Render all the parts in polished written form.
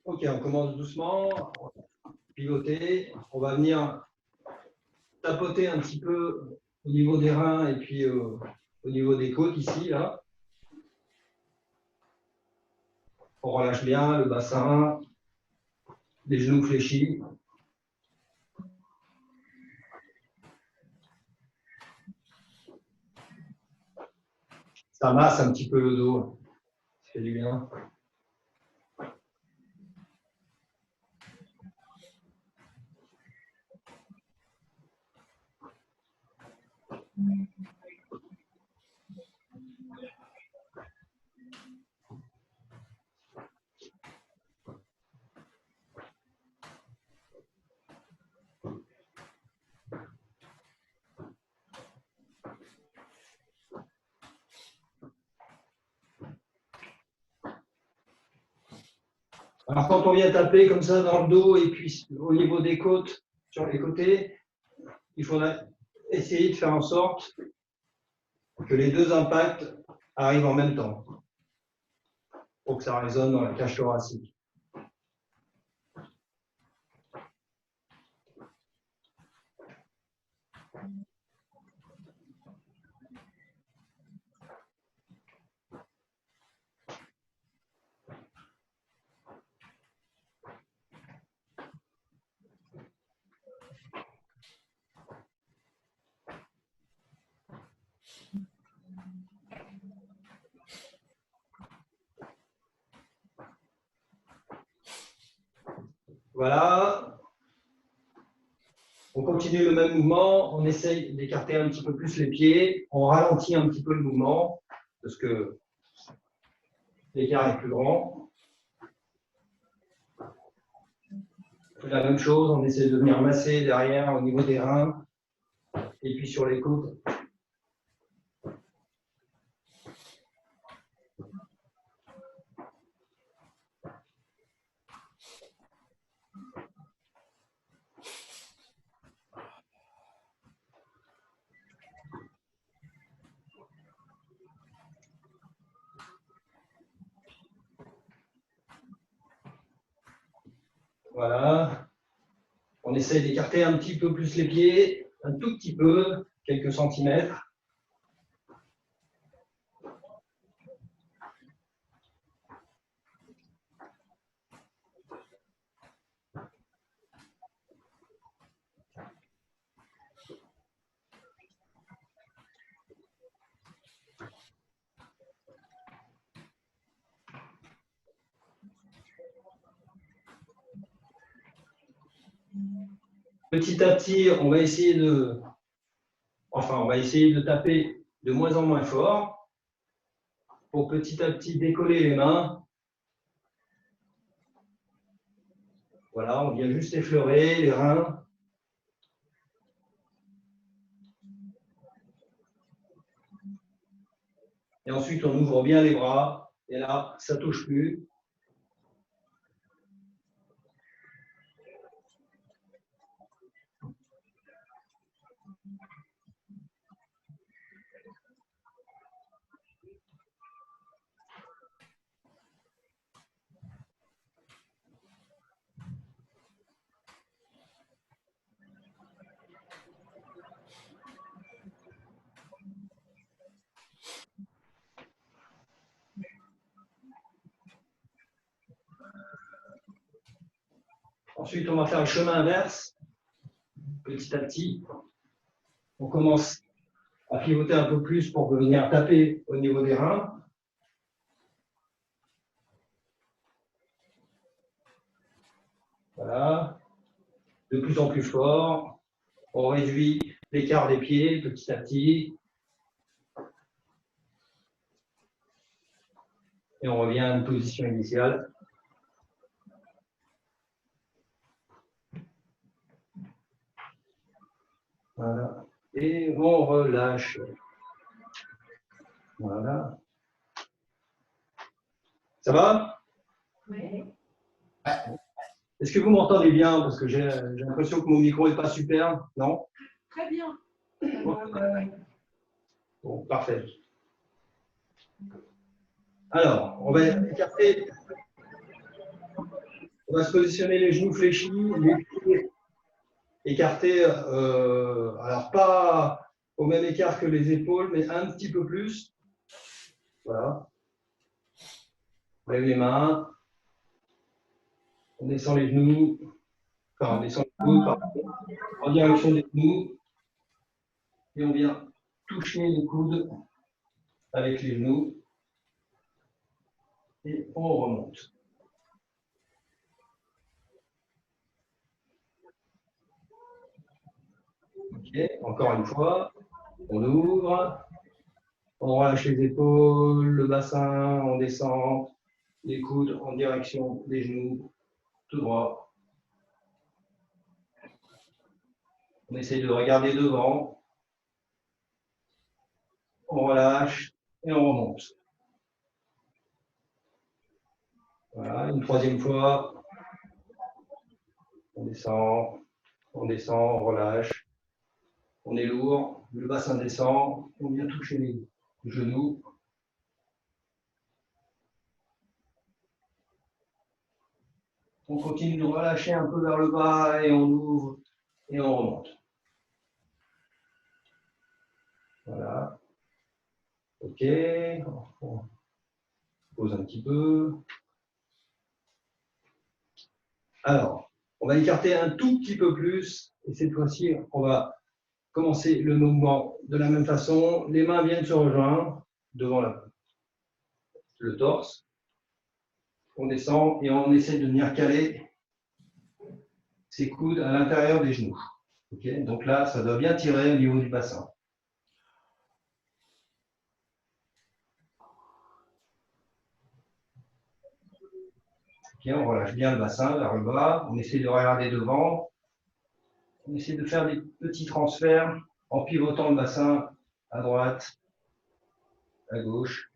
Ok, on commence doucement, pivoter. On va venir tapoter un petit peu au niveau des reins et puis au niveau des côtes ici, là. On relâche bien le bassin, les genoux fléchis. Ça masse un petit peu le dos. Ça fait du bien. Alors, quand on vient taper comme ça dans le dos et puis au niveau des côtes, sur les côtés, il faudrait essayer de faire en sorte que les deux impacts arrivent en même temps pour que ça résonne dans la cage thoracique. Voilà. On continue le même mouvement, on essaye d'écarter un petit peu plus les pieds, on ralentit un petit peu le mouvement parce que l'écart est plus grand. On fait la même chose, on essaie de venir masser derrière au niveau des reins et puis sur les côtes. Voilà. On essaie d'écarter un petit peu plus les pieds, un tout petit peu, quelques centimètres. Petit à petit, on va essayer de taper de moins en moins fort pour petit à petit décoller les mains. Voilà, on vient juste effleurer les reins. Et ensuite, on ouvre bien les bras. Et là, ça ne touche plus. Ensuite, on va faire le chemin inverse, petit à petit. On commence à pivoter un peu plus pour venir taper au niveau des reins. Voilà. De plus en plus fort. On réduit l'écart des pieds petit à petit. Et on revient à une position initiale. Voilà. Et on relâche. Voilà. Ça va? Oui. Est-ce que vous m'entendez bien? Parce que j'ai l'impression que mon micro n'est pas super, non? Très bien. Bon, parfait. Alors, on va écarter On va se positionner les genoux fléchis, les pieds écartés, alors pas au même écart que les épaules, mais un petit peu plus. Voilà. On lève les mains, on descend les genoux, enfin on descend les genoux en direction des genoux, et on vient toucher les coudes avec les genoux, et on remonte. Ok, encore une fois, on ouvre, on relâche les épaules, le bassin, on descend, les coudes en direction des genoux, tout droit. On essaye de regarder devant, on relâche et on remonte. Voilà, une troisième fois, on descend, on relâche, on est lourd, le bassin descend, on vient toucher les genoux. On continue de relâcher un peu vers le bas et on ouvre et on remonte. Voilà. Ok. On pose un petit peu. Alors, on va écarter un tout petit peu plus. Et cette fois-ci, on va commencer le mouvement de la même façon. Les mains viennent se rejoindre devant le torse. On descend et on essaie de venir caler ses coudes à l'intérieur des genoux. Okay, donc là, ça doit bien tirer au niveau du bassin. Okay, on relâche bien le bassin vers le bas. On essaie de regarder devant. On essaie de faire des petits transferts en pivotant le bassin à droite, à gauche.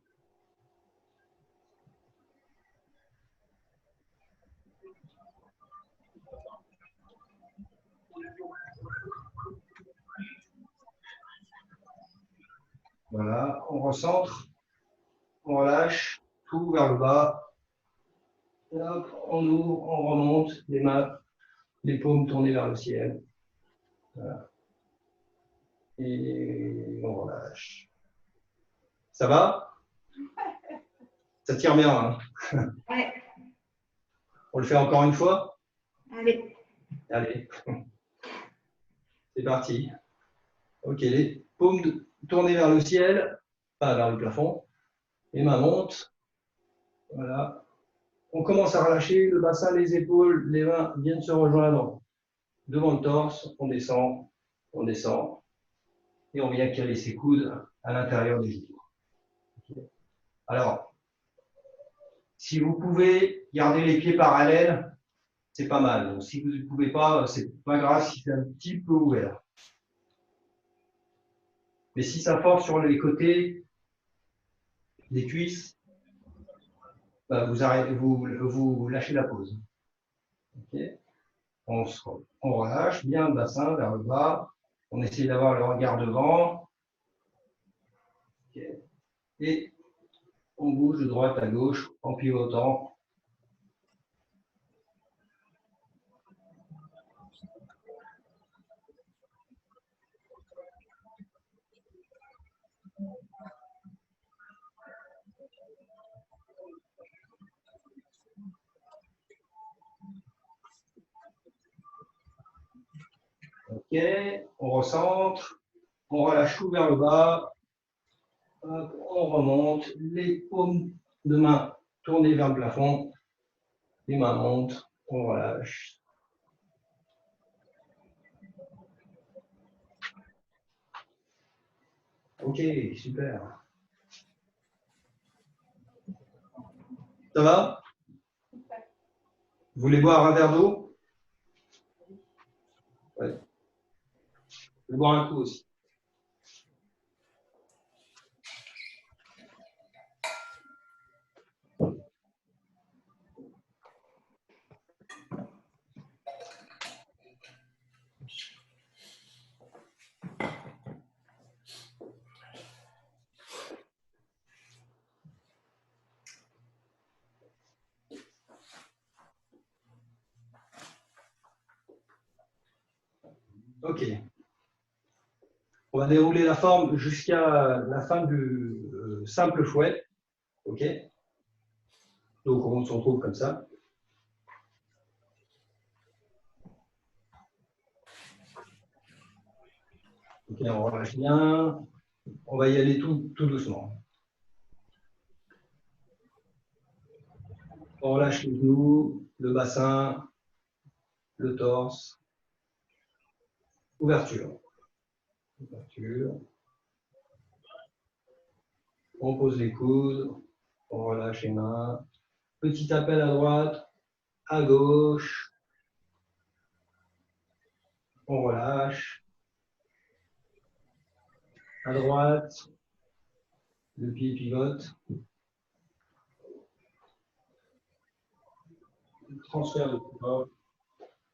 Voilà, on recentre, on relâche, tout vers le bas. Et hop, on ouvre, on remonte, les mains, les paumes tournées vers le ciel. Voilà. Et on relâche. Ça va? Ça tire bien, hein? Ouais. On le fait encore une fois? Allez. Allez. C'est parti. Ok, les paumes tournées vers le ciel, pas vers le plafond. Les mains montent. Voilà. On commence à relâcher le bassin, les épaules, les mains viennent se rejoindre devant le torse. On descend, et on vient caler ses coudes à l'intérieur des genoux. Okay. Alors, si vous pouvez garder les pieds parallèles, c'est pas mal. Donc, si vous ne pouvez pas, c'est pas grave si c'est un petit peu ouvert. Mais si ça force sur les côtés des cuisses, bah vous lâchez la pause. Okay. On relâche bien le bassin vers le bas. On essaie d'avoir le regard devant. Okay. Et on bouge de droite à gauche en pivotant. Ok, on recentre, on relâche tout vers le bas, on remonte, les paumes de main tournées vers le plafond, les mains montent, on relâche. Ok, super. Ça va? Vous voulez boire un verre d'eau? Ouais. Je vais boire un coup aussi. Ok. On va dérouler la forme jusqu'à la fin du simple fouet. Ok. Donc on se retrouve comme ça. Ok, on relâche bien. On va y aller tout doucement. On relâche les genoux, le bassin, le torse. Ouverture. Ouverture. On pose les coudes. On relâche les mains. Petit appel à droite, à gauche. On relâche. À droite. Le pied pivote. Transfert de poids.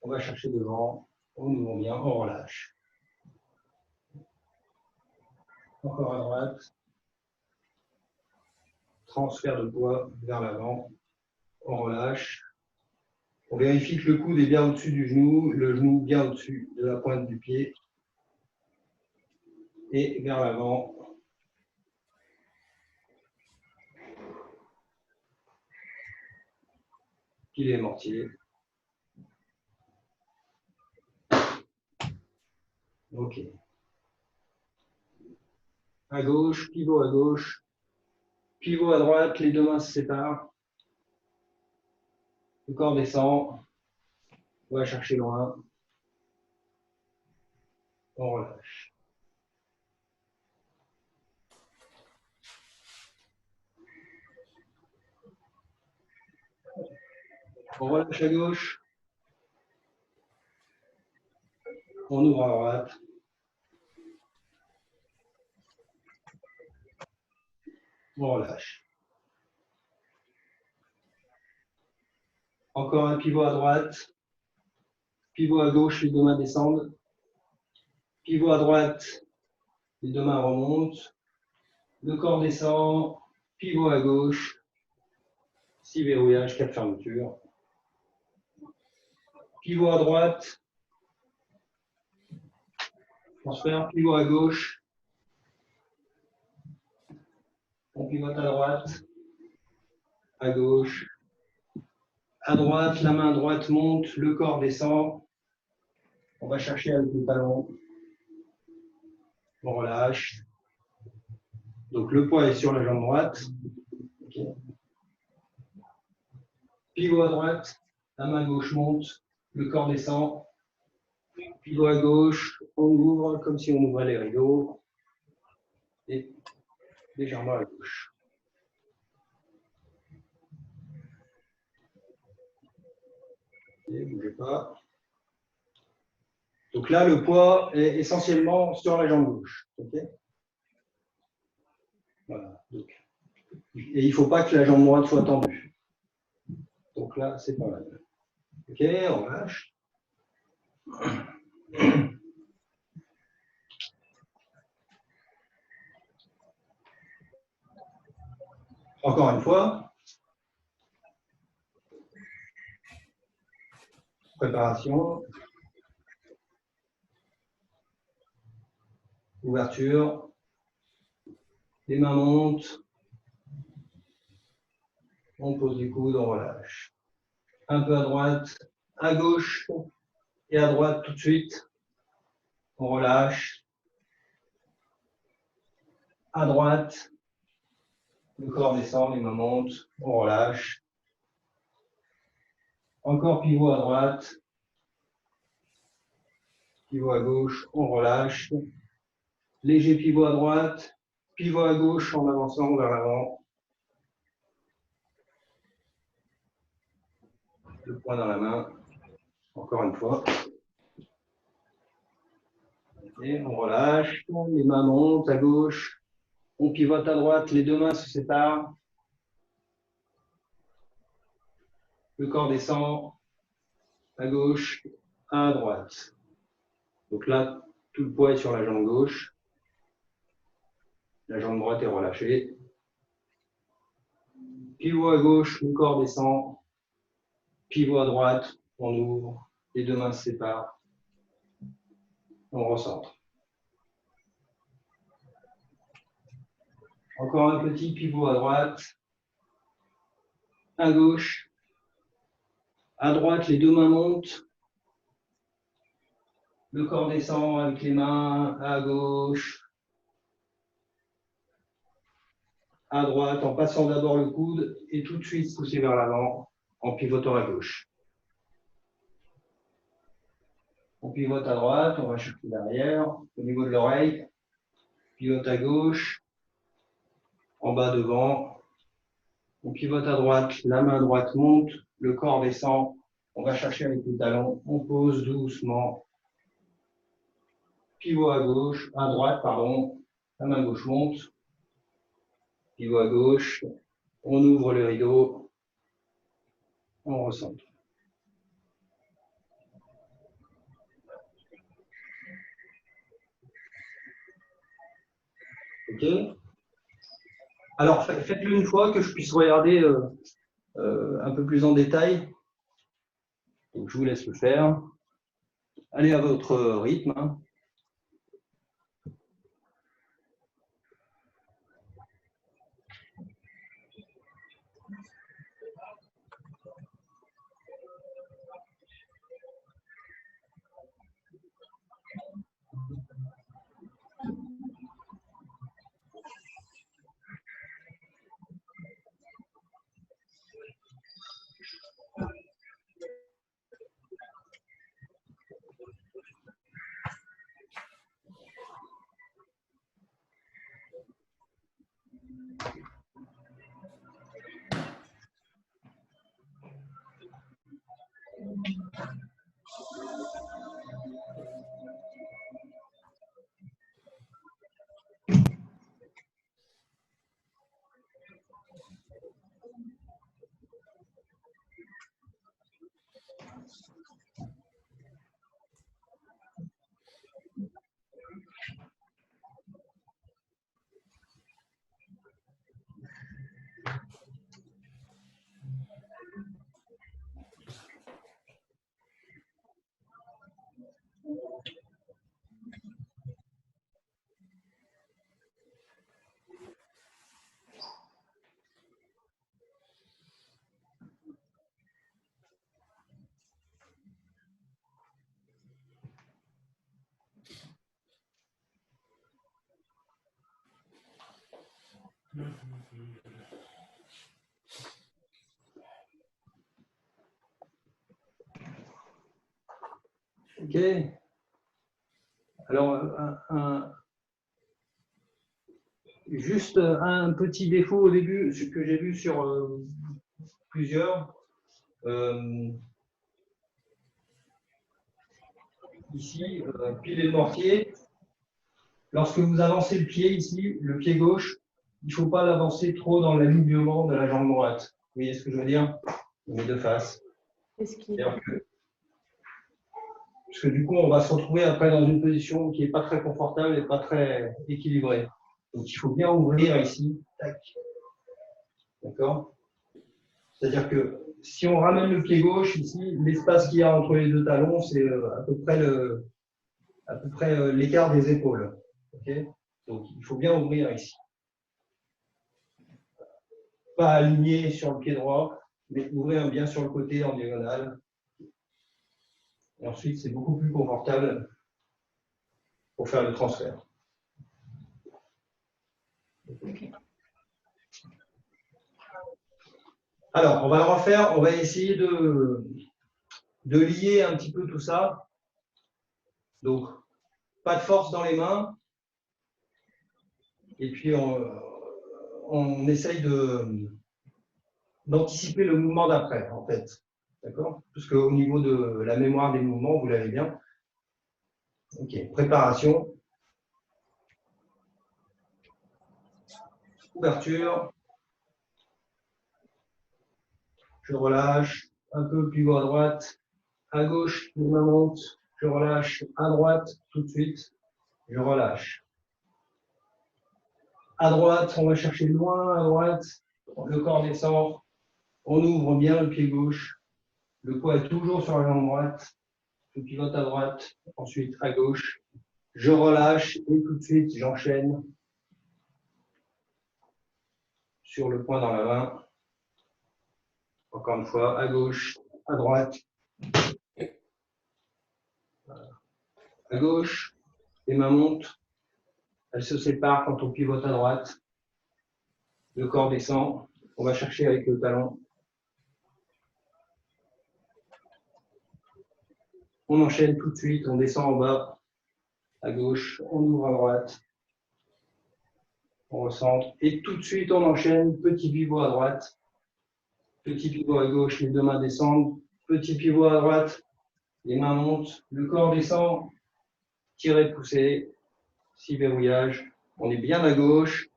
On va chercher devant. On ouvre bien. On relâche. Encore à droite. Transfert de poids vers l'avant. On relâche. On vérifie que le coude est bien au-dessus du genou, le genou bien au-dessus de la pointe du pied. Et vers l'avant. Pied mortier. Ok. À gauche, pivot à gauche. Pivot à droite, les deux mains se séparent. Le corps descend. On va chercher loin. On relâche. On relâche à gauche. On ouvre à droite. On relâche. Encore un pivot à droite. Pivot à gauche, les deux mains descendent. Pivot à droite, les deux mains remontent. Le corps descend. Pivot à gauche. 6 verrouillages, 4 fermetures. Pivot à droite. Transfert, pivot à gauche. On pivote à droite. À gauche. À droite, la main droite monte, le corps descend. On va chercher avec le talon. On relâche. Donc le poids est sur la jambe droite. Okay. Pivot à droite, la main gauche monte, le corps descend. Pivot à gauche, on ouvre comme si on ouvrait les rideaux. Et légèrement à gauche. Ne bougez pas. Donc là, le poids est essentiellement sur la jambe gauche. Okay, voilà. Donc, et il ne faut pas que la jambe droite soit tendue. Donc là, c'est pas mal. Ok, on relâche. Encore une fois. Préparation. Ouverture. Les mains montent. On pose les coudes, on relâche. Un peu à droite, à gauche et à droite tout de suite. On relâche. À droite. Le corps descend, les mains montent. On relâche. Encore pivot à droite. Pivot à gauche, on relâche. Léger pivot à droite. Pivot à gauche en avançant vers l'avant. Le poing dans la main. Encore une fois. Et on relâche. Les mains montent à gauche. On pivote à droite. Les deux mains se séparent. Le corps descend. À gauche, à droite. Donc là, tout le poids est sur la jambe gauche. La jambe droite est relâchée. Pivot à gauche, le corps descend. Pivot à droite, on ouvre. Les deux mains se séparent. on recentre. Encore un petit pivot à droite, à gauche, à droite, les deux mains montent, le corps descend avec les mains, à gauche, à droite, en passant d'abord le coude et tout de suite pousser vers l'avant en pivotant à gauche. On pivote à droite, on va chercher derrière, au niveau de l'oreille, pivote à gauche, en bas devant, on pivote à droite, la main droite monte, le corps descend, on va chercher avec le talon, on pose doucement, pivot à gauche, à droite, pardon, la main gauche monte, pivot à gauche, on ouvre le rideau, on recentre. Ok. Alors faites-le une fois que je puisse regarder un peu plus en détail. Donc, je vous laisse le faire. Allez à votre rythme. Hein. Ok. Alors, juste un petit défaut au début, ce que j'ai vu sur plusieurs. Ici, pile et le mortier. Lorsque vous avancez le pied ici, le pied gauche, il ne faut pas l'avancer trop dans l'alignement de la jambe droite. Vous voyez ce que je veux dire? On met de face. Parce que du coup, on va se retrouver après dans une position qui n'est pas très confortable et pas très équilibrée. Donc, il faut bien ouvrir ici. Tac. D'accord? C'est-à-dire que si on ramène le pied gauche ici, l'espace qu'il y a entre les deux talons, c'est à peu près l'écart des épaules. Okay? Donc, il faut bien ouvrir ici. Pas aligné sur le pied droit, mais ouvrir bien sur le côté en diagonale. Et ensuite, c'est beaucoup plus confortable pour faire le transfert. Okay. Alors, on va le refaire. On va essayer de lier un petit peu tout ça. Donc, pas de force dans les mains. Et puis, on essaye d'anticiper le mouvement d'après, en fait. D'accord? Parce qu'au niveau de la mémoire des mouvements, vous l'avez bien. Ok, préparation. Ouverture. Je relâche. Un peu pivot à droite. À gauche, je monte. Je relâche. À droite, tout de suite. Je relâche. À droite, on va chercher loin à droite. Le corps descend. On ouvre bien le pied gauche. Le poids est toujours sur la jambe droite. Je pivote à droite. Ensuite à gauche. je relâche et tout de suite j'enchaîne sur le point dans la main. Encore une fois, à gauche, à droite, à gauche, les mains montent, elles se séparent quand on pivote à droite, le corps descend, on va chercher avec le talon. On enchaîne tout de suite, on descend en bas, à gauche, on ouvre à droite, on recentre, et tout de suite on enchaîne, petit pivot à droite, petit pivot à gauche, les deux mains descendent, petit pivot à droite, les mains montent, le corps descend, tirer, pousser, 6 verrouillages, on est bien à gauche,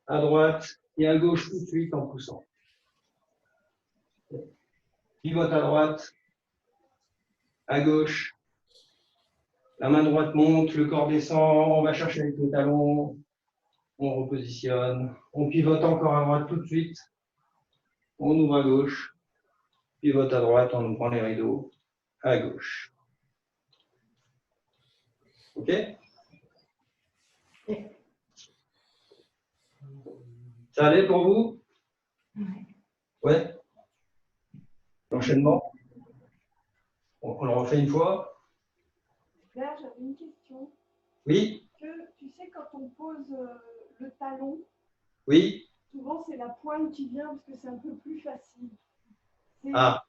à droite et à gauche tout de suite en poussant. Pivote à droite, à gauche, la main droite monte, le corps descend, on va chercher avec le talon, on repositionne, on pivote encore à droite tout de suite, on ouvre à gauche, pivote à droite, on prend les rideaux, à gauche. Ok? Ça allait pour vous? Ouais. L'enchaînement? On le refait une fois? Là, j'avais une question. Oui? Tu sais, quand on pose le talon, Oui? souvent c'est la pointe qui vient parce que c'est un peu plus facile. Ah.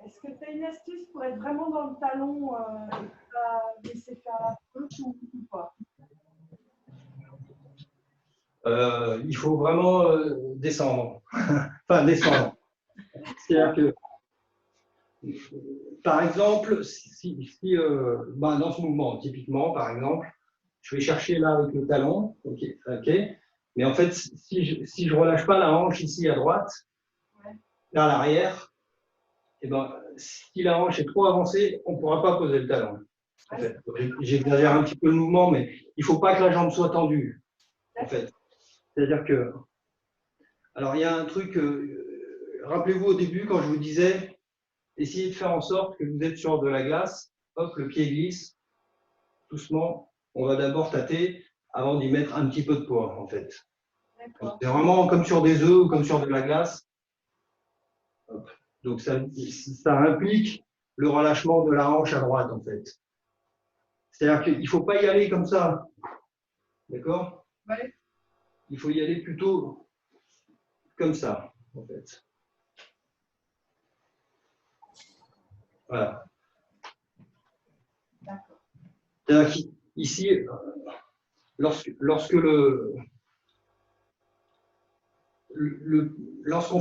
Est-ce que tu as une astuce pour être vraiment dans le talon et pas laisser faire la pointe ou pas? Il faut vraiment descendre. Enfin, descendre. C'est-à-dire que, par exemple, dans ce mouvement, typiquement, par exemple, je vais chercher là avec le talon, ok, mais en fait, si je relâche pas la hanche ici à droite, vers l'arrière, et ben, si la hanche est trop avancée, on ne pourra pas poser le talon. En fait, j'exagère un petit peu le mouvement, mais il ne faut pas que la jambe soit tendue. En fait, c'est-à-dire que, alors il y a un truc. Rappelez-vous au début quand je vous disais, essayez de faire en sorte que vous êtes sur de la glace. Hop, le pied glisse doucement. On va d'abord tâter avant d'y mettre un petit peu de poids, en fait. C'est vraiment comme sur des œufs ou comme sur de la glace. Hop. Donc ça implique le relâchement de la hanche à droite, en fait. C'est-à-dire qu'il ne faut pas y aller comme ça. D'accord? Ouais. Il faut y aller plutôt comme ça, en fait. Voilà. C'est-à-dire qu'ici, lorsqu'on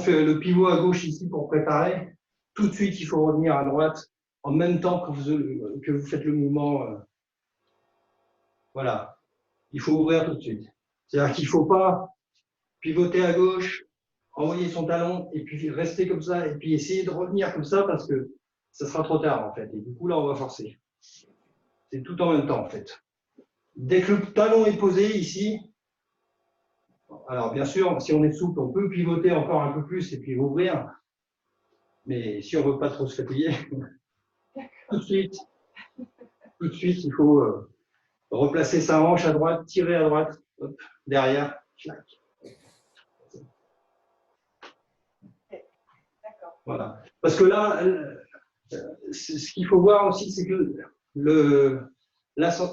fait le pivot à gauche ici pour préparer, tout de suite, il faut revenir à droite en même temps que vous faites le mouvement. Voilà. Il faut ouvrir tout de suite. C'est-à-dire qu'il ne faut pas pivoter à gauche, envoyer son talon et puis rester comme ça et puis essayer de revenir comme ça parce que ça sera trop tard en fait. Et du coup, là, on va forcer. C'est tout en même temps en fait. Dès que le talon est posé ici, alors bien sûr, si on est souple, on peut pivoter encore un peu plus et puis ouvrir. Mais si on ne veut pas trop se fatiguer, tout de suite, il faut replacer sa hanche à droite, tirer à droite, hop, derrière, clac. Voilà. Parce que là, ce qu'il faut voir aussi, c'est que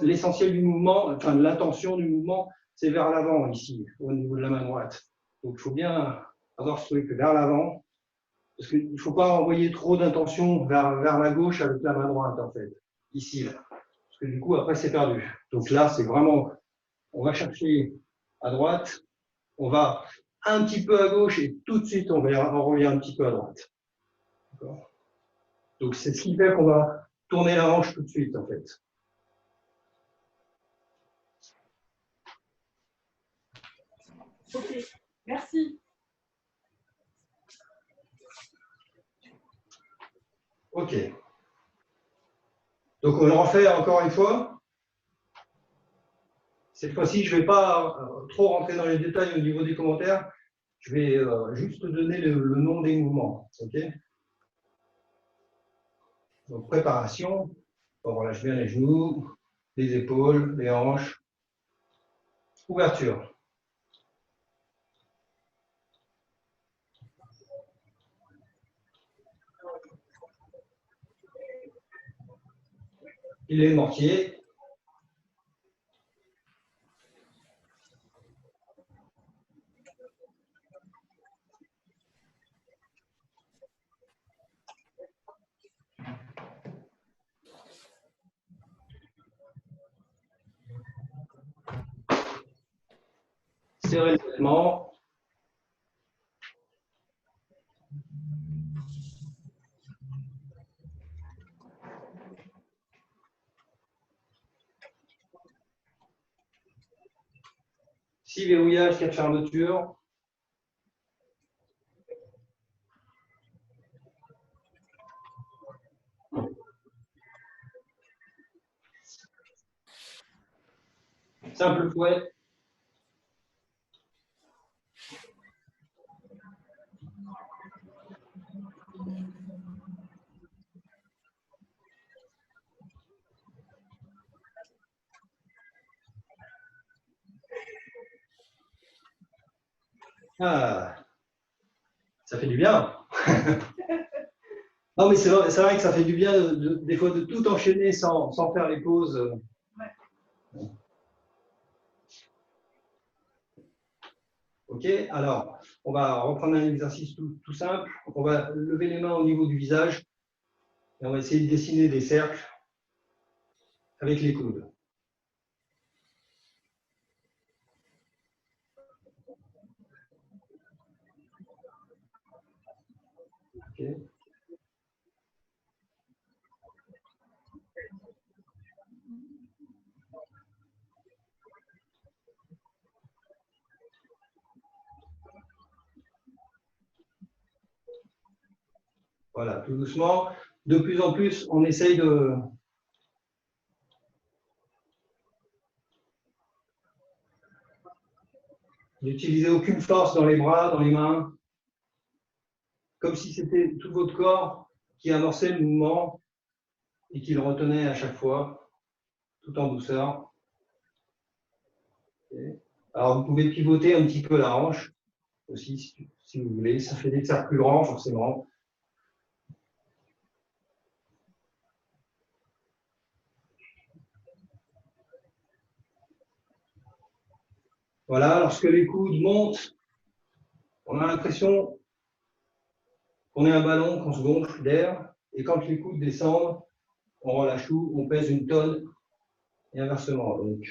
l'essentiel du mouvement, enfin l'intention du mouvement, c'est vers l'avant ici, au niveau de la main droite. Donc il faut bien avoir ce truc vers l'avant, parce qu'il ne faut pas envoyer trop d'intention vers la gauche avec la main droite, en fait, ici. Là. Parce que du coup, après, c'est perdu. Donc là, c'est vraiment, on va chercher à droite, on va un petit peu à gauche et tout de suite, on revient un petit peu à droite. Donc c'est ce qui fait qu'on va tourner la hanche tout de suite, en fait. Ok, merci. Ok. Donc on le refait encore une fois. Cette fois-ci, je ne vais pas trop rentrer dans les détails au niveau des commentaires. Je vais juste donner le nom des mouvements. Ok. Donc préparation. On relâche bien les genoux, les épaules, les hanches. Ouverture. Il est mortier. Serrez le vêtement. Six verrouillages, 4 fermetures. Simple fouet. Ah, ça fait du bien. Non, mais c'est vrai que ça fait du bien des fois de tout enchaîner sans faire les pauses. Ouais. Ok, alors, on va reprendre un exercice tout simple. On va lever les mains au niveau du visage et on va essayer de dessiner des cercles avec les coudes. Okay. Voilà, tout doucement. De plus en plus, on essaye de n'utiliser aucune force dans les bras, dans les mains, comme si c'était tout votre corps qui amorçait le mouvement et qui le retenait à chaque fois, tout en douceur. Okay. Alors, vous pouvez pivoter un petit peu la hanche aussi, si vous voulez. Ça fait des cercles plus grands, forcément. Voilà, lorsque les coudes montent, on a l'impression qu'on est un ballon, qu'on se gonfle d'air. Et quand les coudes descendent, on relâche tout, on pèse une tonne et inversement. Donc,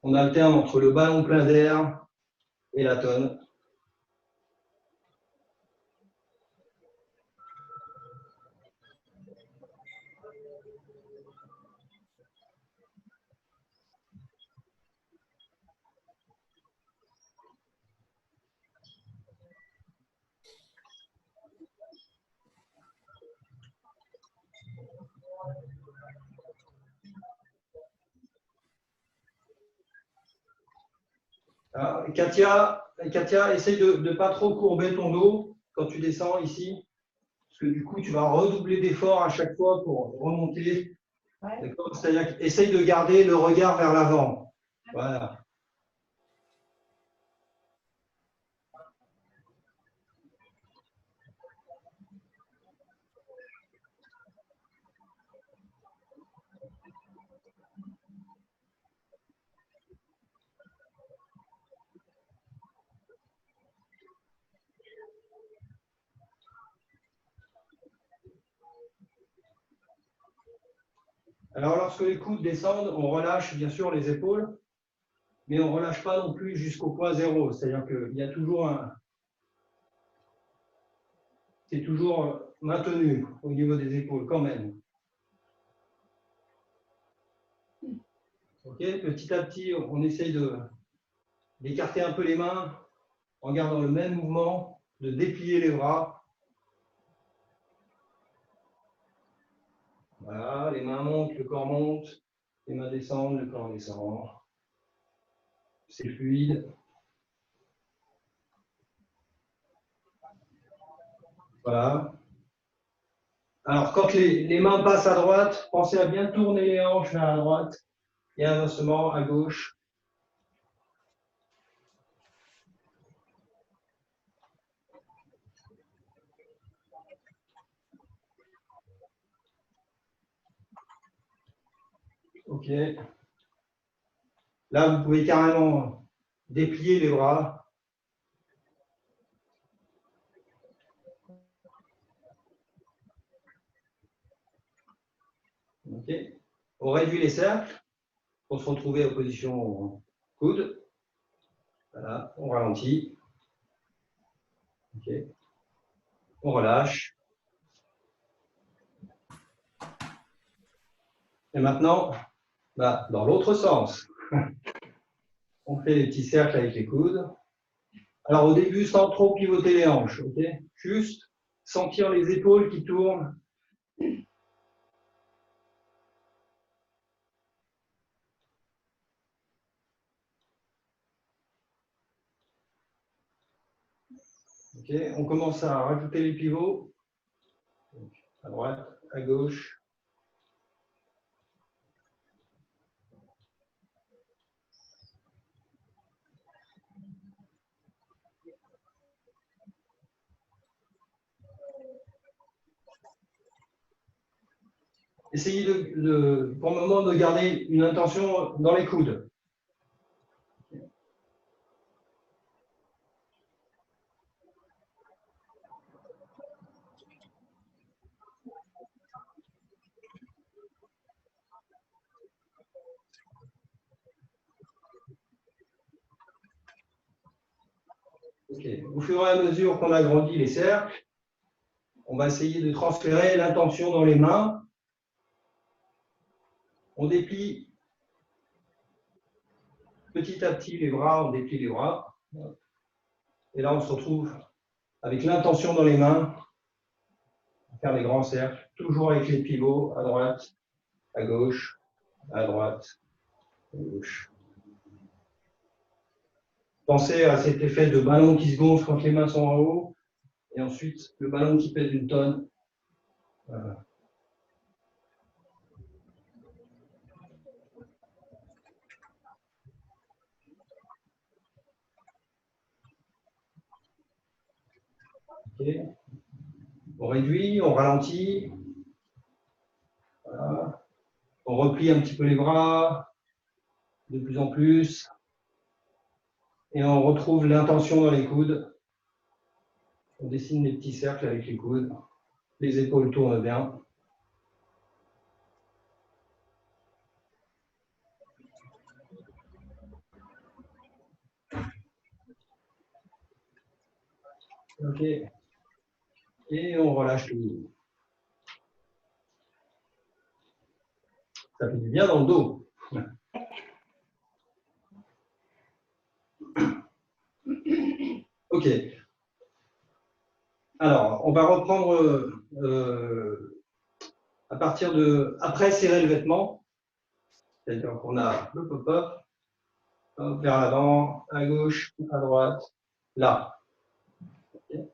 on alterne entre le ballon plein d'air et la tonne. Katia, essaye de ne pas trop courber ton dos quand tu descends ici, parce que du coup, tu vas redoubler d'efforts à chaque fois pour remonter. Ouais. C'est-à-dire essaye de garder le regard vers l'avant. Voilà. Alors, lorsque les coudes descendent, on relâche bien sûr les épaules, mais on ne relâche pas non plus jusqu'au point zéro. C'est-à-dire qu'il y a toujours un. C'est toujours maintenu au niveau des épaules quand même. Ok, petit à petit, on essaye d'écarter un peu les mains en gardant le même mouvement, de déplier les bras. Voilà, les mains montent, le corps monte, les mains descendent, le corps descend. C'est fluide. Voilà. Alors, quand les mains passent à droite, pensez à bien tourner les hanches vers la droite et inversement à gauche. OK. Là, vous pouvez carrément déplier les bras. OK. On réduit les cercles pour se retrouver en position coude. Voilà, on ralentit. OK. On relâche. Et maintenant, dans l'autre sens. On fait les petits cercles avec les coudes. Alors au début, sans trop pivoter les hanches, ok? Juste sentir les épaules qui tournent. Ok, on commence à rajouter les pivots. Donc, à droite, à gauche. Essayez pour le moment de garder une intention dans les coudes. Okay. Au fur et à mesure qu'on agrandit les cercles, on va essayer de transférer l'intention dans les mains. On déplie petit à petit les bras, on déplie les bras. Et là, on se retrouve avec l'intention dans les mains, faire des grands cercles, toujours avec les pivots à droite, à gauche, à droite, à gauche. Pensez à cet effet de ballon qui se gonfle quand les mains sont en haut, et ensuite le ballon qui pèse une tonne. Voilà. Okay. On réduit, on ralentit. Voilà. On replie un petit peu les bras, de plus en plus. Et on retrouve l'intention dans les coudes. On dessine des petits cercles avec les coudes. Les épaules tournent bien. OK. Et on relâche tout. Ça fait du bien dans le dos. OK. Alors, on va reprendre à partir de après serrer le vêtement. C'est-à-dire qu'on a le pop-up, vers l'avant, à gauche, à droite, là. Okay.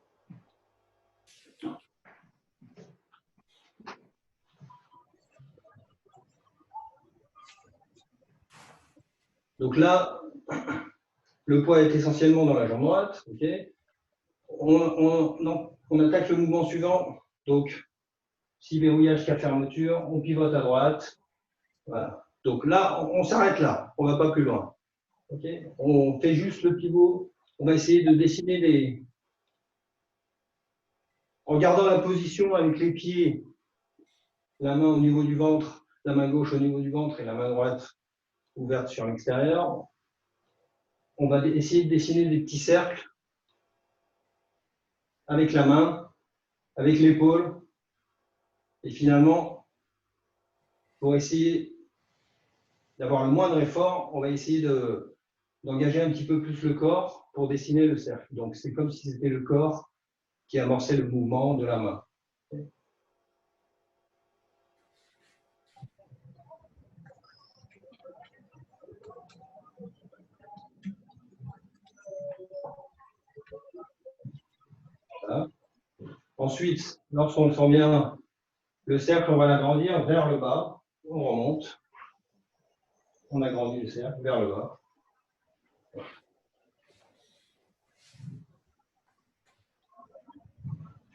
Donc là, le poids est essentiellement dans la jambe droite. Okay. On attaque le mouvement suivant. Donc, si verrouillage cas fermeture, on pivote à droite. Voilà. Donc là, on s'arrête là. On ne va pas plus loin. Okay. On fait juste le pivot. On va essayer de dessiner des... En gardant la position avec les pieds, la main au niveau du ventre, la main gauche au niveau du ventre et la main droite ouverte sur l'extérieur. On va essayer de dessiner des petits cercles avec la main, avec l'épaule. Et finalement, pour essayer d'avoir le moindre effort, on va essayer d'engager un petit peu plus le corps pour dessiner le cercle. Donc, c'est comme si c'était le corps qui amorçait le mouvement de la main. Voilà. Ensuite, lorsqu'on le sent bien, Le cercle, on va l'agrandir vers le bas. On remonte. On agrandit le cercle vers le bas.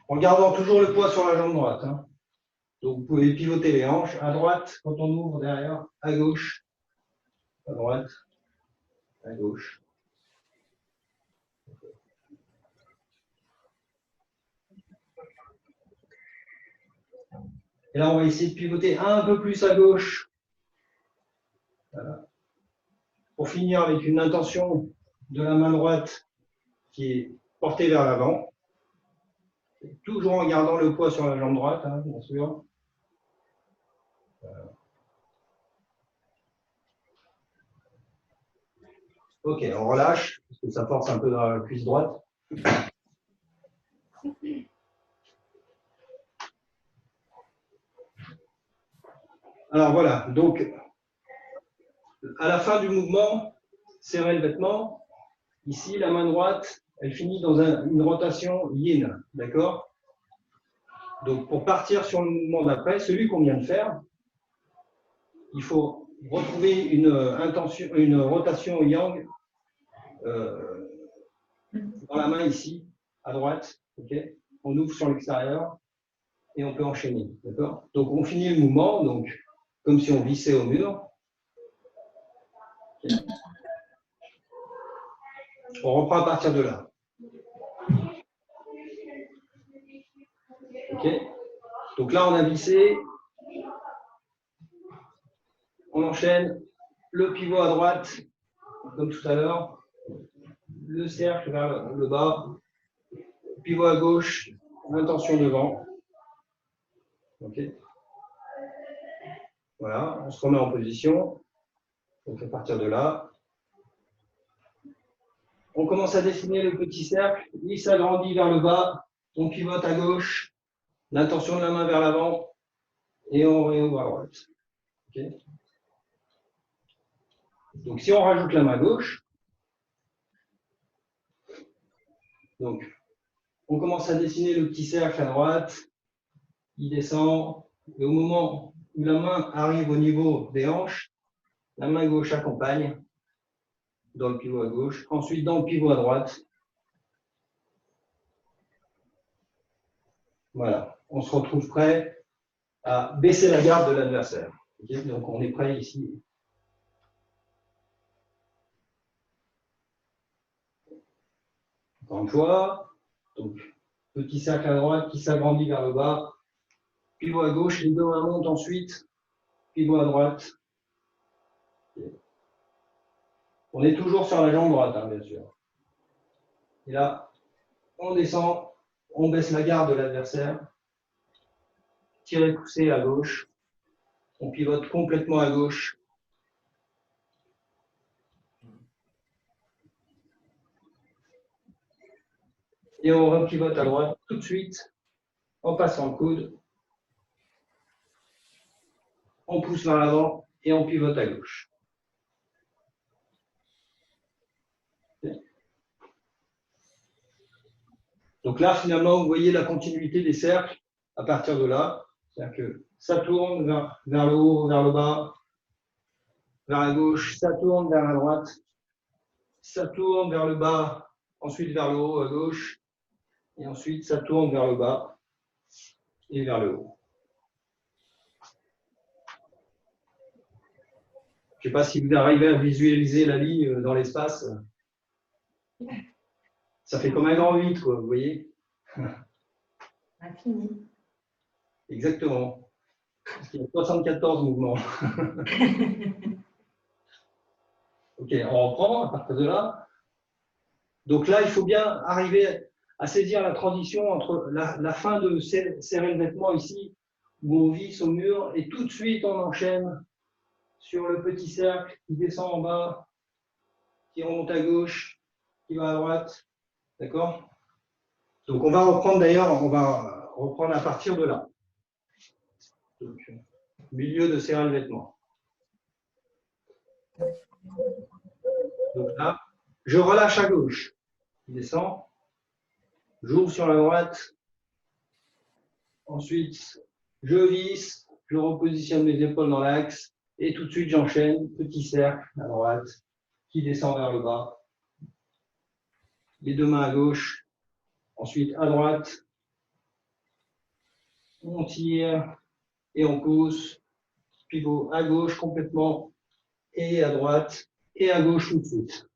En gardant toujours le poids sur la jambe droite. Hein. Donc, vous pouvez pivoter les hanches à droite quand on ouvre derrière, à gauche, à droite, à gauche. Et là, on va essayer de pivoter un peu plus à gauche. Voilà. Pour finir avec une intention de la main droite qui est portée vers l'avant. Toujours en gardant le poids sur la jambe droite, hein, bien sûr. Voilà. Ok, on relâche, parce que ça force un peu dans la cuisse droite. Alors voilà, donc à la fin du mouvement, serrer le vêtement. Ici, la main droite, elle finit dans une rotation yin, d'accord? Donc pour partir sur le mouvement d'après, celui qu'on vient de faire, il faut retrouver une rotation yang dans la main ici, à droite, ok? On ouvre sur l'extérieur et on peut enchaîner, d'accord? Donc on finit le mouvement, donc comme si on vissait au mur. Okay. On reprend à partir de là. Ok? Donc là, on a vissé. On enchaîne le pivot à droite, comme tout à l'heure. Le cercle vers le bas. Pivot à gauche, intention devant. Ok? Voilà, on se remet en position. Donc à partir de là, on commence à dessiner le petit cercle. Il s'agrandit vers le bas. On pivote à gauche. L'intention de la main vers l'avant. Et on réouvre à droite. Okay. Donc si on rajoute la main gauche, donc on commence à dessiner le petit cercle à droite. Il descend. Et au moment où la main arrive au niveau des hanches, la main gauche accompagne dans le pivot à gauche. Ensuite, dans le pivot à droite. Voilà. On se retrouve prêt à baisser la garde de l'adversaire. Okay, donc, on est prêt ici. Encore une fois. Donc, petit cercle à droite qui s'agrandit vers le bas. Pivot à gauche, les deux mains montent ensuite. Pivot à droite. Okay. On est toujours sur la jambe droite, hein, bien sûr. Et là, on descend, on baisse la garde de l'adversaire. Tirer, pousser à gauche. On pivote complètement à gauche. Et on repivote à droite tout de suite en passant le coude. On pousse vers l'avant et on pivote à gauche. Donc là, finalement, vous voyez la continuité des cercles à partir de là. C'est-à-dire que ça tourne vers le haut, vers le bas, vers la gauche, ça tourne vers la droite, ça tourne vers le bas, ensuite vers le haut à gauche, et ensuite ça tourne vers le bas et vers le haut. Je ne sais pas si vous arrivez à visualiser la ligne dans l'espace. Ça fait comme un grand 8, quoi, vous voyez? Infini. Exactement. Parce qu'il y a 74 mouvements. Ok, on reprend à partir de là. Donc là, il faut bien arriver à saisir la transition entre la fin de serrer le vêtement ici, où on visse au mur, et tout de suite on enchaîne sur le petit cercle qui descend en bas, qui remonte à gauche, qui va à droite. D'accord? Donc on va reprendre d'ailleurs, on va reprendre à partir de là. Donc, milieu de serrer le vêtement. Donc là, je relâche à gauche. Il descend. J'ouvre sur la droite. Ensuite, je visse, je repositionne mes épaules dans l'axe, et tout de suite j'enchaîne, petit cercle à droite, qui descend vers le bas. Les deux mains à gauche, ensuite à droite, on tire et on pousse, pivot à gauche complètement, et à droite, et à gauche tout de suite.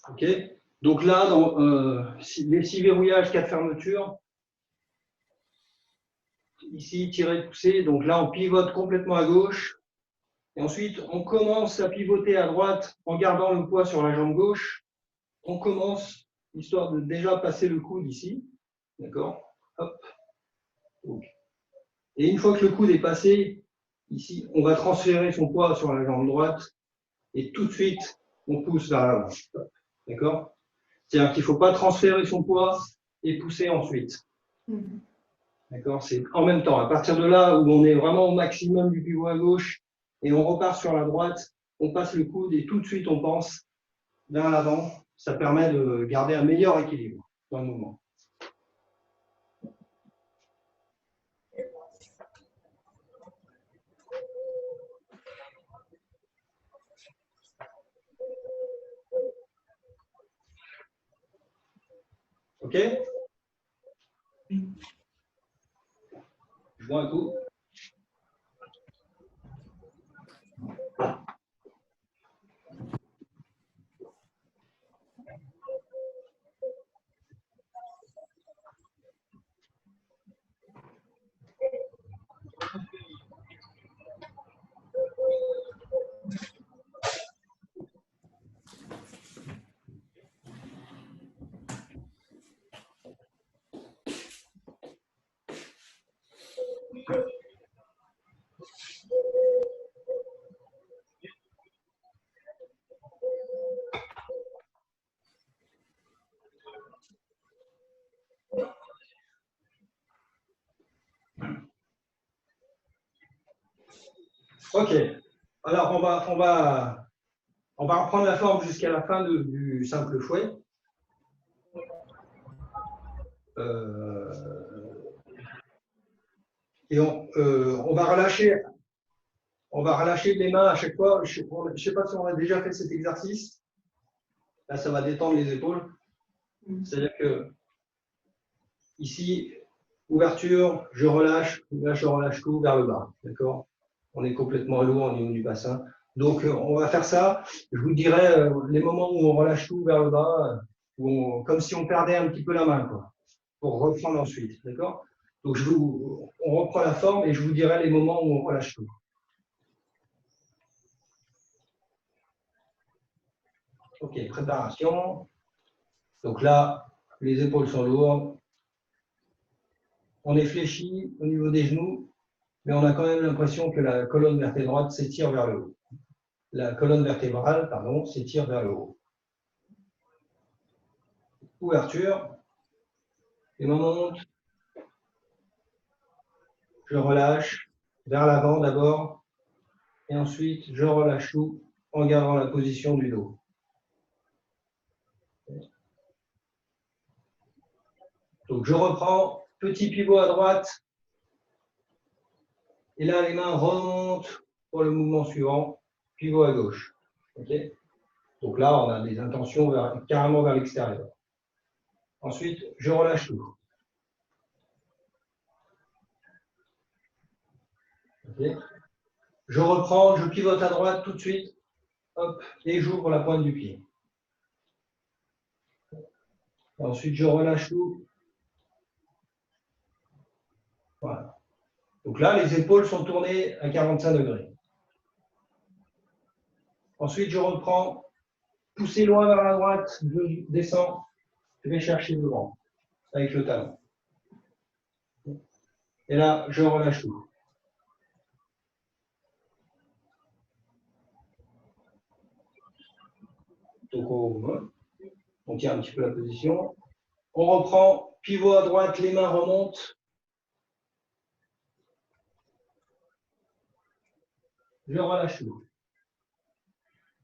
Ok. Donc là, dans les 6 verrouillages, 4 fermetures, ici, tirer, pousser. Donc là, on pivote complètement à gauche. Et ensuite, on commence à pivoter à droite en gardant le poids sur la jambe gauche. On commence, histoire de déjà passer le coude ici. D'accord? Hop. Donc. Et une fois que le coude est passé, ici, on va transférer son poids sur la jambe droite. Et tout de suite, on pousse vers l'avant. D'accord? C'est-à-dire qu'il ne faut pas transférer son poids et pousser ensuite. D'accord? C'est en même temps. À partir de là où on est vraiment au maximum du pivot à gauche et on repart sur la droite, on passe le coude et tout de suite on pense vers l'avant. Ça permet de garder un meilleur équilibre dans le mouvement. Ok? Je vois un coup. Ok. Alors on va reprendre la forme jusqu'à la fin du simple fouet. Et on va relâcher les mains à chaque fois. Je ne sais pas si on a déjà fait cet exercice. Là, ça va détendre les épaules. C'est-à-dire que ici, ouverture, je relâche, là je relâche tout vers le bas. D'accord? On est complètement lourd au niveau du bassin. Donc on va faire ça. Je vous dirai les moments où on relâche tout vers le bas, comme si on perdait un petit peu la main, quoi, pour reprendre ensuite. D'accord? Donc on reprend la forme et je vous dirai les moments où on relâche tout. Ok, préparation. Donc là, les épaules sont lourdes. On est fléchi au niveau des genoux, mais on a quand même l'impression que la colonne vertébrale s'étire vers le haut. La colonne vertébrale, pardon, s'étire vers le haut. Ouverture. Et on monte. Je relâche vers l'avant d'abord. Et ensuite, je relâche tout en gardant la position du dos. Donc je reprends, petit pivot à droite. Et là, les mains remontent pour le mouvement suivant, pivot à gauche. Okay. Donc là, on a des intentions carrément vers l'extérieur. Ensuite, je relâche tout. Okay. Je reprends, je pivote à droite tout de suite. Hop, et j'ouvre la pointe du pied. Ensuite, je relâche tout. Voilà. Donc là, les épaules sont tournées à 45 degrés. Ensuite, je reprends, pousser loin vers la droite, je descends, je vais chercher devant avec le talon. Et là, je relâche tout. Donc, on tient un petit peu la position. On reprend, pivot à droite, les mains remontent. Je relâche tout.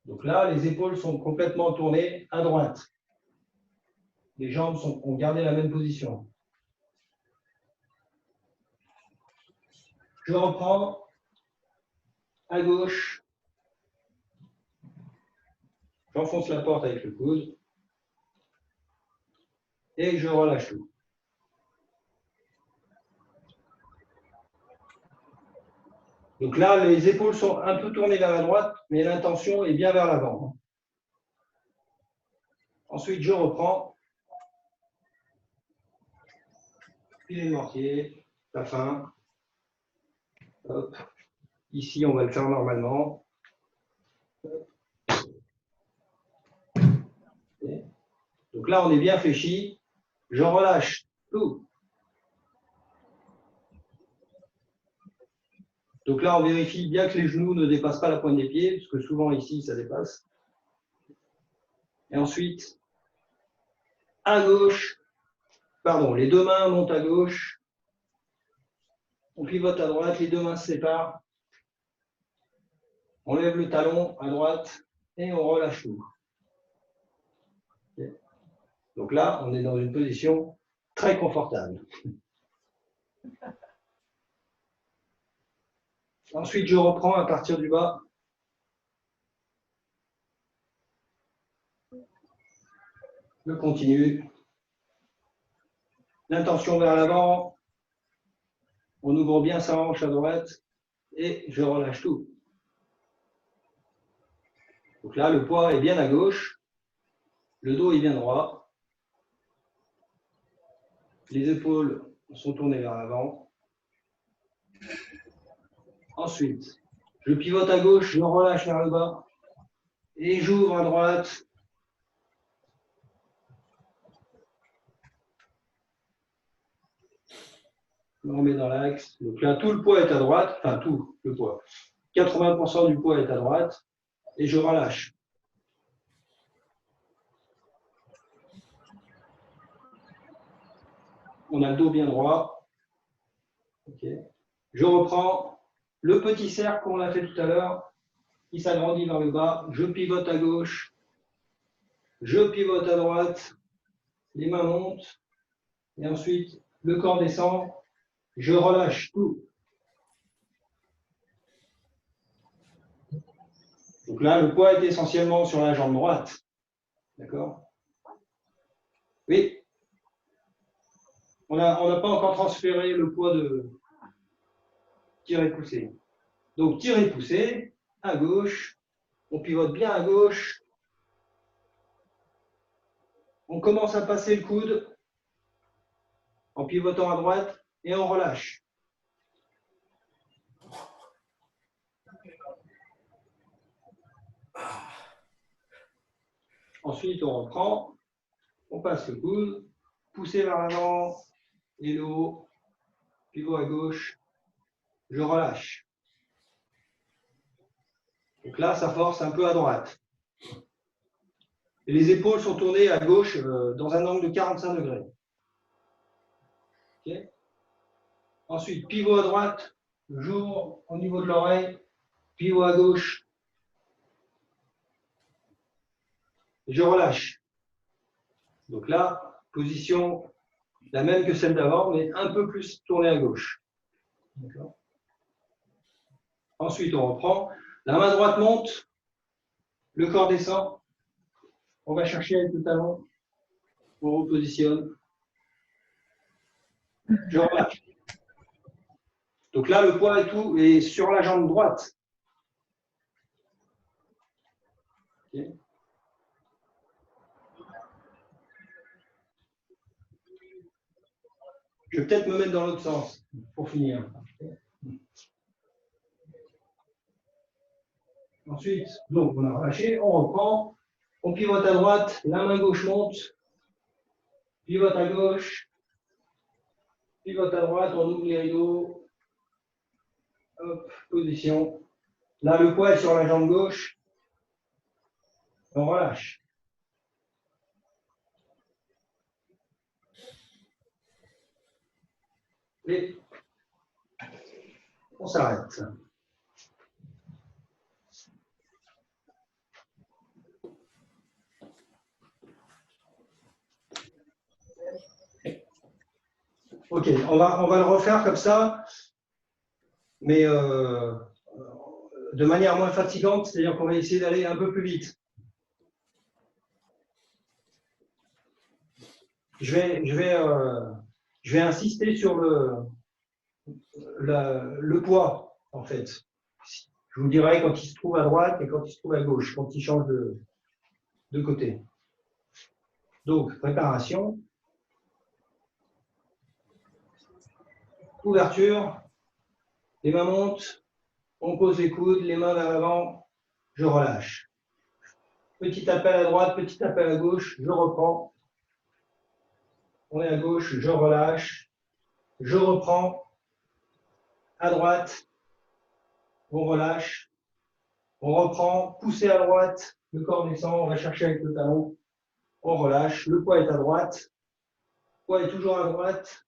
Donc là, les épaules sont complètement tournées à droite. Les jambes ont gardé la même position. Je reprends à gauche. J'enfonce la porte avec le coude. Et je relâche tout. Donc là, les épaules sont un peu tournées vers la droite, mais l'intention est bien vers l'avant. Ensuite, je reprends. Filet de mortier, la fin. Hop. Ici, on va le faire normalement. Donc là, on est bien fléchi. Je relâche tout. Donc là, on vérifie bien que les genoux ne dépassent pas la pointe des pieds, parce que souvent ici, ça dépasse. Et ensuite, à gauche, pardon, les deux mains montent à gauche. On pivote à droite, les deux mains se séparent. On lève le talon à droite et on relâche tout. Okay. Donc là, on est dans une position très confortable. Ensuite, je reprends à partir du bas. Je continue. L'intention vers l'avant. On ouvre bien sa hanche à droite et je relâche tout. Donc là, le poids est bien à gauche. Le dos est bien droit. Les épaules sont tournées vers l'avant. Ensuite, je pivote à gauche, je relâche vers le bas et j'ouvre à droite. Je me remets dans l'axe. Donc là, tout le poids est à droite, enfin tout le poids. 80% du poids est à droite et je relâche. On a le dos bien droit. Okay. Je reprends le petit cercle qu'on a fait tout à l'heure, qui s'agrandit vers le bas. Je pivote à gauche, je pivote à droite, les mains montent, et ensuite le corps descend, je relâche tout. Donc là, le poids est essentiellement sur la jambe droite. D'accord? Oui. On n'a pas encore transféré le poids de tirer-pousser. Donc tirer-pousser, à gauche, on pivote bien à gauche. On commence à passer le coude en pivotant à droite et on relâche. Ensuite, on reprend, on passe le coude, pousser vers l'avant et le haut, pivot à gauche, je relâche. Donc là, ça force un peu à droite. Et les épaules sont tournées à gauche dans un angle de 45 degrés. Okay. Ensuite, pivot à droite, j'ouvre au niveau de l'oreille, pivot à gauche, et je relâche. Donc là, position la même que celle d'avant, mais un peu plus tournée à gauche. Ensuite, on reprend. La main droite monte, le corps descend. On va chercher avec le talon. On repositionne. Je relâche. Donc là, le poids et tout est sur la jambe droite. Okay. Je vais peut-être me mettre dans l'autre sens pour finir. Ensuite, donc on a relâché, on reprend, on pivote à droite, la main gauche monte, pivote à gauche, pivote à droite, on ouvre les rideaux, hop, position. Là, le poids est sur la jambe gauche, on relâche. Et on s'arrête. Ok, on va le refaire comme ça, mais de manière moins fatigante, c'est-à-dire qu'on va essayer d'aller un peu plus vite. Je vais insister sur le poids, en fait. Je vous dirai quand il se trouve à droite et quand il se trouve à gauche, quand il change de côté. Donc, préparation. Ouverture. Les mains montent. On pose les coudes, les mains vers l'avant. Je relâche. Petit appel à droite, petit appel à gauche. Je reprends. On est à gauche, je relâche. Je reprends. À droite. On relâche. On reprend. Poussez à droite. Le corps descend. On va chercher avec le talon. On relâche. Le poids est à droite. Le poids est toujours à droite.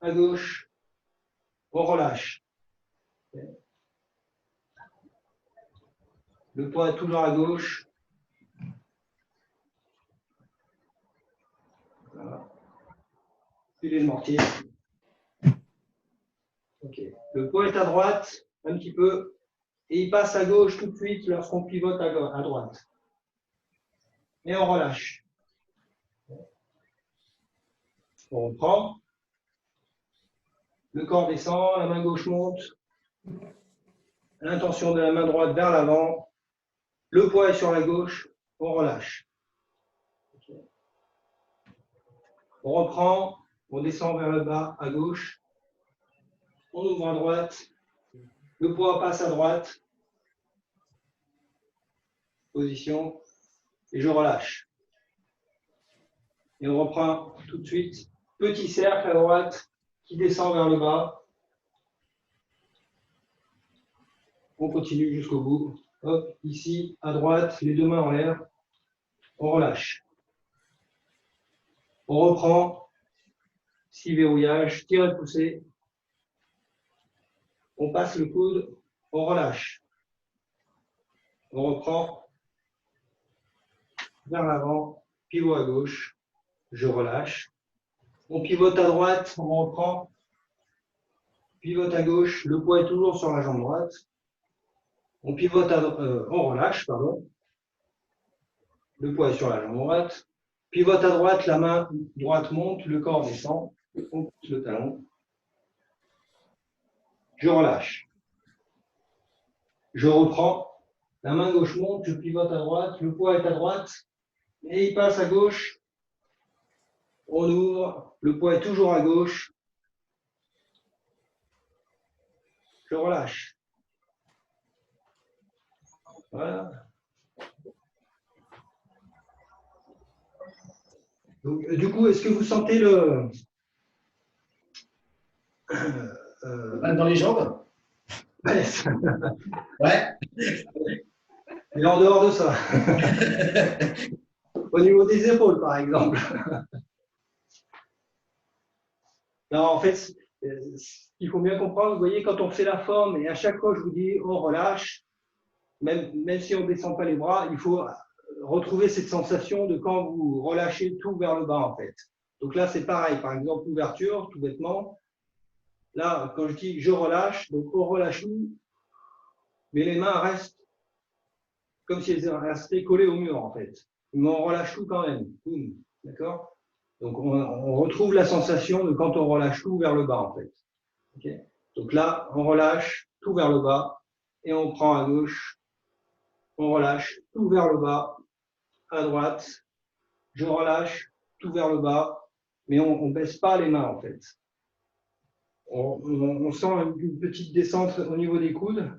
À gauche. On relâche. Le poids est toujours à gauche. Voilà. Filez le mortier. Ok. Le poids est à droite, un petit peu, et il passe à gauche tout de suite lorsqu'on pivote à droite. Et on relâche. On reprend. Le corps descend, la main gauche monte. L'intention de la main droite vers l'avant. Le poids est sur la gauche. On relâche. Okay. On reprend. On descend vers le bas à gauche. On ouvre à droite. Le poids passe à droite. Position. Et je relâche. Et on reprend tout de suite. Petit cercle à droite qui descend vers le bas. On continue jusqu'au bout. Hop, ici, à droite, les deux mains en l'air. On relâche. On reprend. 6 verrouillages, tirez et poussez. On passe le coude, on relâche. On reprend. Vers l'avant, pivot à gauche. Je relâche. On pivote à droite, on reprend. Pivote à gauche, le poids est toujours sur la jambe droite. On pivote on relâche, pardon. Le poids est sur la jambe droite. Pivote à droite, la main droite monte, le corps descend. On pousse le talon. Je relâche. Je reprends. La main gauche monte, je pivote à droite, le poids est à droite. Et il passe à gauche. On ouvre. Le poids est toujours à gauche. Je relâche. Voilà. Donc, du coup, est-ce que vous sentez le... Mal dans les jambes? Ouais. Ouais. Et en dehors de ça. Au niveau des épaules, par exemple. Non, en fait, il faut bien comprendre, vous voyez, quand on fait la forme, et à chaque fois, je vous dis, on relâche, même si on ne descend pas les bras, il faut retrouver cette sensation de quand vous relâchez tout vers le bas, en fait. Donc là, c'est pareil. Par exemple, l'ouverture, tout bêtement. Là, quand je dis je relâche, donc on relâche tout, mais les mains restent comme si elles restaient collées au mur, en fait. Mais on relâche tout quand même. D'accord? Donc, on retrouve la sensation de quand on relâche tout vers le bas, en fait. Okay. Donc là, on relâche tout vers le bas et on prend à gauche. On relâche tout vers le bas, à droite. Je relâche tout vers le bas, mais on ne baisse pas les mains, en fait. On sent une petite descente au niveau des coudes,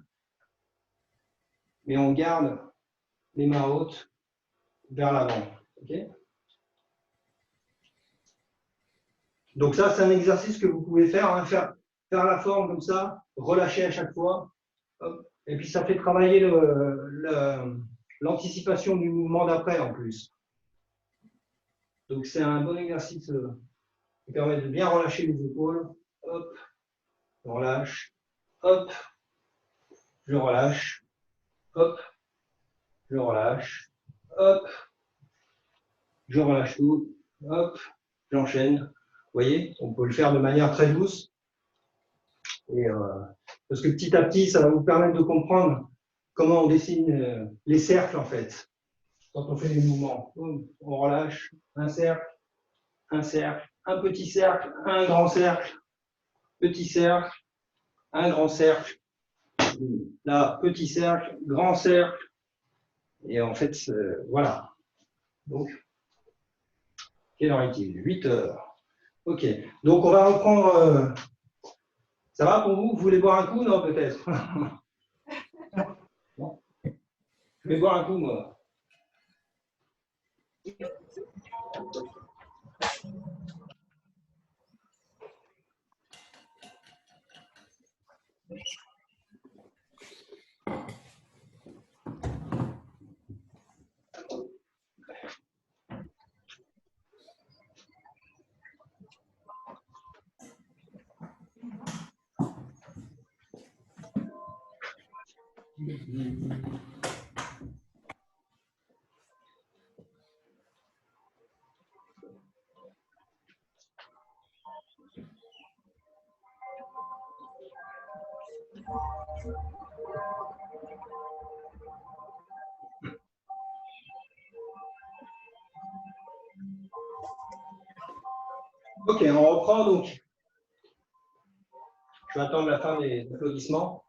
mais on garde les mains hautes vers l'avant. Okay. Donc ça, c'est un exercice que vous pouvez faire, hein, faire la forme comme ça, relâcher à chaque fois. Hop. Et puis ça fait travailler l'anticipation du mouvement d'après en plus. Donc c'est un bon exercice qui permet de bien relâcher les épaules. Hop, on relâche. Hop, je relâche. Hop, je relâche. Hop, je relâche tout. Hop, j'enchaîne. voyez, on peut le faire de manière très douce. Et, parce que petit à petit, ça va vous permettre de comprendre comment on dessine les cercles, en fait. Quand on fait les mouvements, on relâche un cercle, un petit cercle, un grand cercle, petit cercle, un grand cercle, là, petit cercle, grand cercle, et en fait, voilà. Donc, quelle heure est-il? 8 heures. Ok, donc on va reprendre. Ça va pour vous? Vous voulez boire un coup? Non, peut-être. Non. Je vais boire un coup, moi. Ok, on reprend donc. Je vais attendre la fin des applaudissements.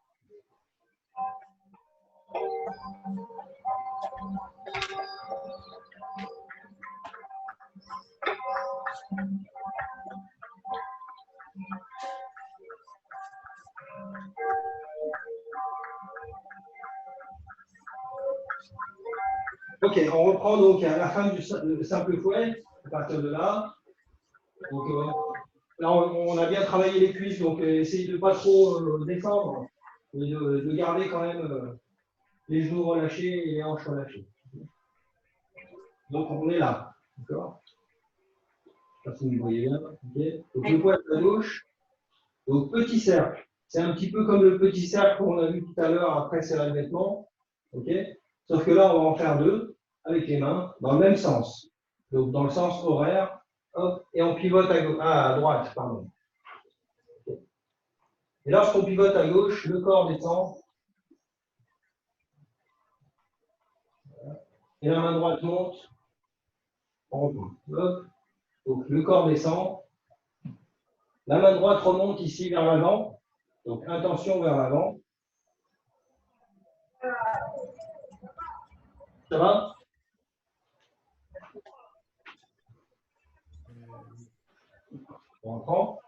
Ok, on reprend donc à la fin du simple fouet, à partir de là. Donc, là, on a bien travaillé les cuisses, donc essayez de ne pas trop descendre, mais de garder quand même les genoux relâchés et les hanches relâchées. Donc, on est là. D'accord? Je ne sais pas si vous voyez bien. Okay. Donc, le poing à gauche. Donc, petit cercle. C'est un petit peu comme le petit cercle qu'on a vu tout à l'heure après serrer le vêtement. Okay. Sauf que là, on va en faire deux avec les mains dans le même sens. Donc, dans le sens horaire. Hop, et on pivote à droite, pardon. Et lorsqu'on pivote à gauche, le corps descend. Et la main droite monte. On reprend. Hop. Donc, le corps descend. La main droite remonte ici vers l'avant. Donc, intention vers l'avant. Ça va? On reprend.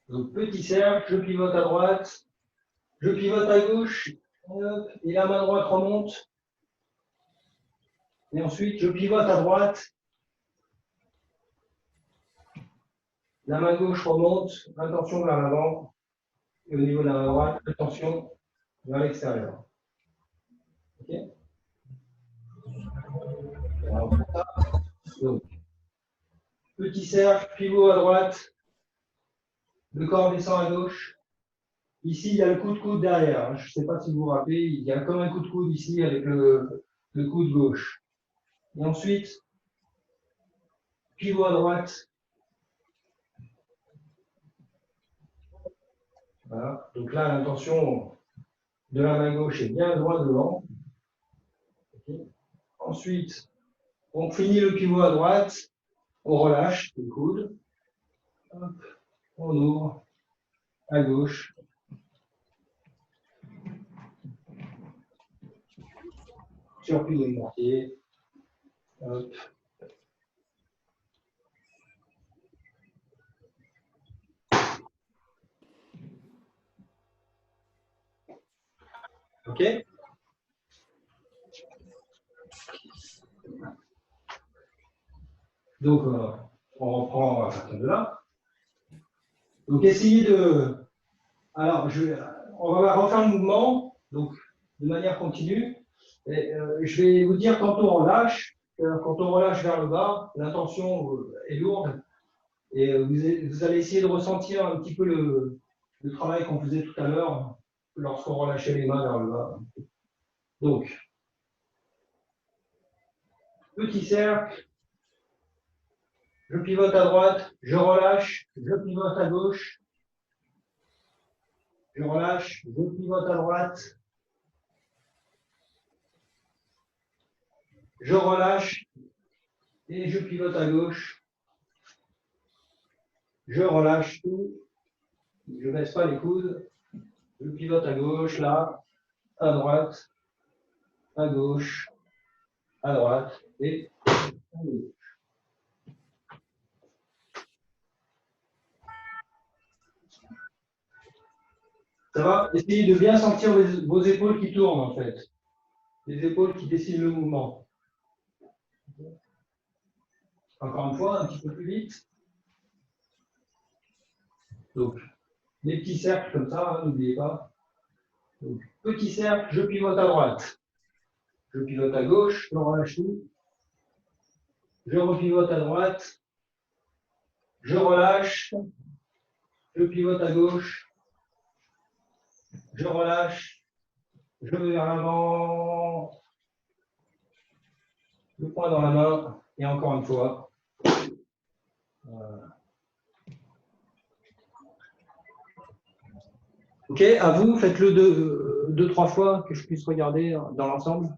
Donc, petit cercle, je pivote à droite. Je pivote à gauche. Hop. Et la main droite remonte. Et ensuite, je pivote à droite. La main gauche remonte. Intention vers l'avant. Et au niveau de la main droite, attention vers l'extérieur. OK? Donc, petit cercle, pivot à droite. Le corps descend à gauche. Ici, il y a le coup de coude derrière. Je ne sais pas si vous vous rappelez, il y a comme un coup de coude ici avec le coude gauche. Et ensuite, pivot à droite. Voilà. Donc là, l'intention de la main gauche est bien loin devant. Okay. Ensuite, on finit le pivot à droite. On relâche le coude. Hop. On ouvre à gauche. Sur pivot de mortier. Hop. OK? Donc, on reprend à partir de là. Donc, essayez de... Alors, on va refaire le mouvement, donc de manière continue. Et, je vais vous dire quand on relâche. Quand on relâche vers le bas, l'intention est lourde. Et vous allez essayer de ressentir un petit peu le travail qu'on faisait tout à l'heure lorsqu'on relâchait les mains vers le bas. Donc, petit cercle. je pivote à droite, je relâche, je pivote à gauche, je relâche, je pivote à droite, je relâche et je pivote à gauche, je relâche tout, je ne baisse pas les coudes, je pivote à gauche, là, à droite, à gauche, à droite et à gauche. Ça va? Essayez de bien sentir vos épaules qui tournent en fait. Les épaules qui dessinent le mouvement. Encore une fois, un petit peu plus vite. Donc, les petits cercles comme ça, hein, n'oubliez pas. Donc, petit cercle, je pivote à droite. Je pivote à gauche, je relâche tout. Je repivote à droite. Je relâche. Je pivote à gauche. Je relâche. Je vais vers l'avant. Le poing dans la main. Et encore une fois. Ok, à vous, faites-le deux, trois fois que je puisse regarder dans l'ensemble.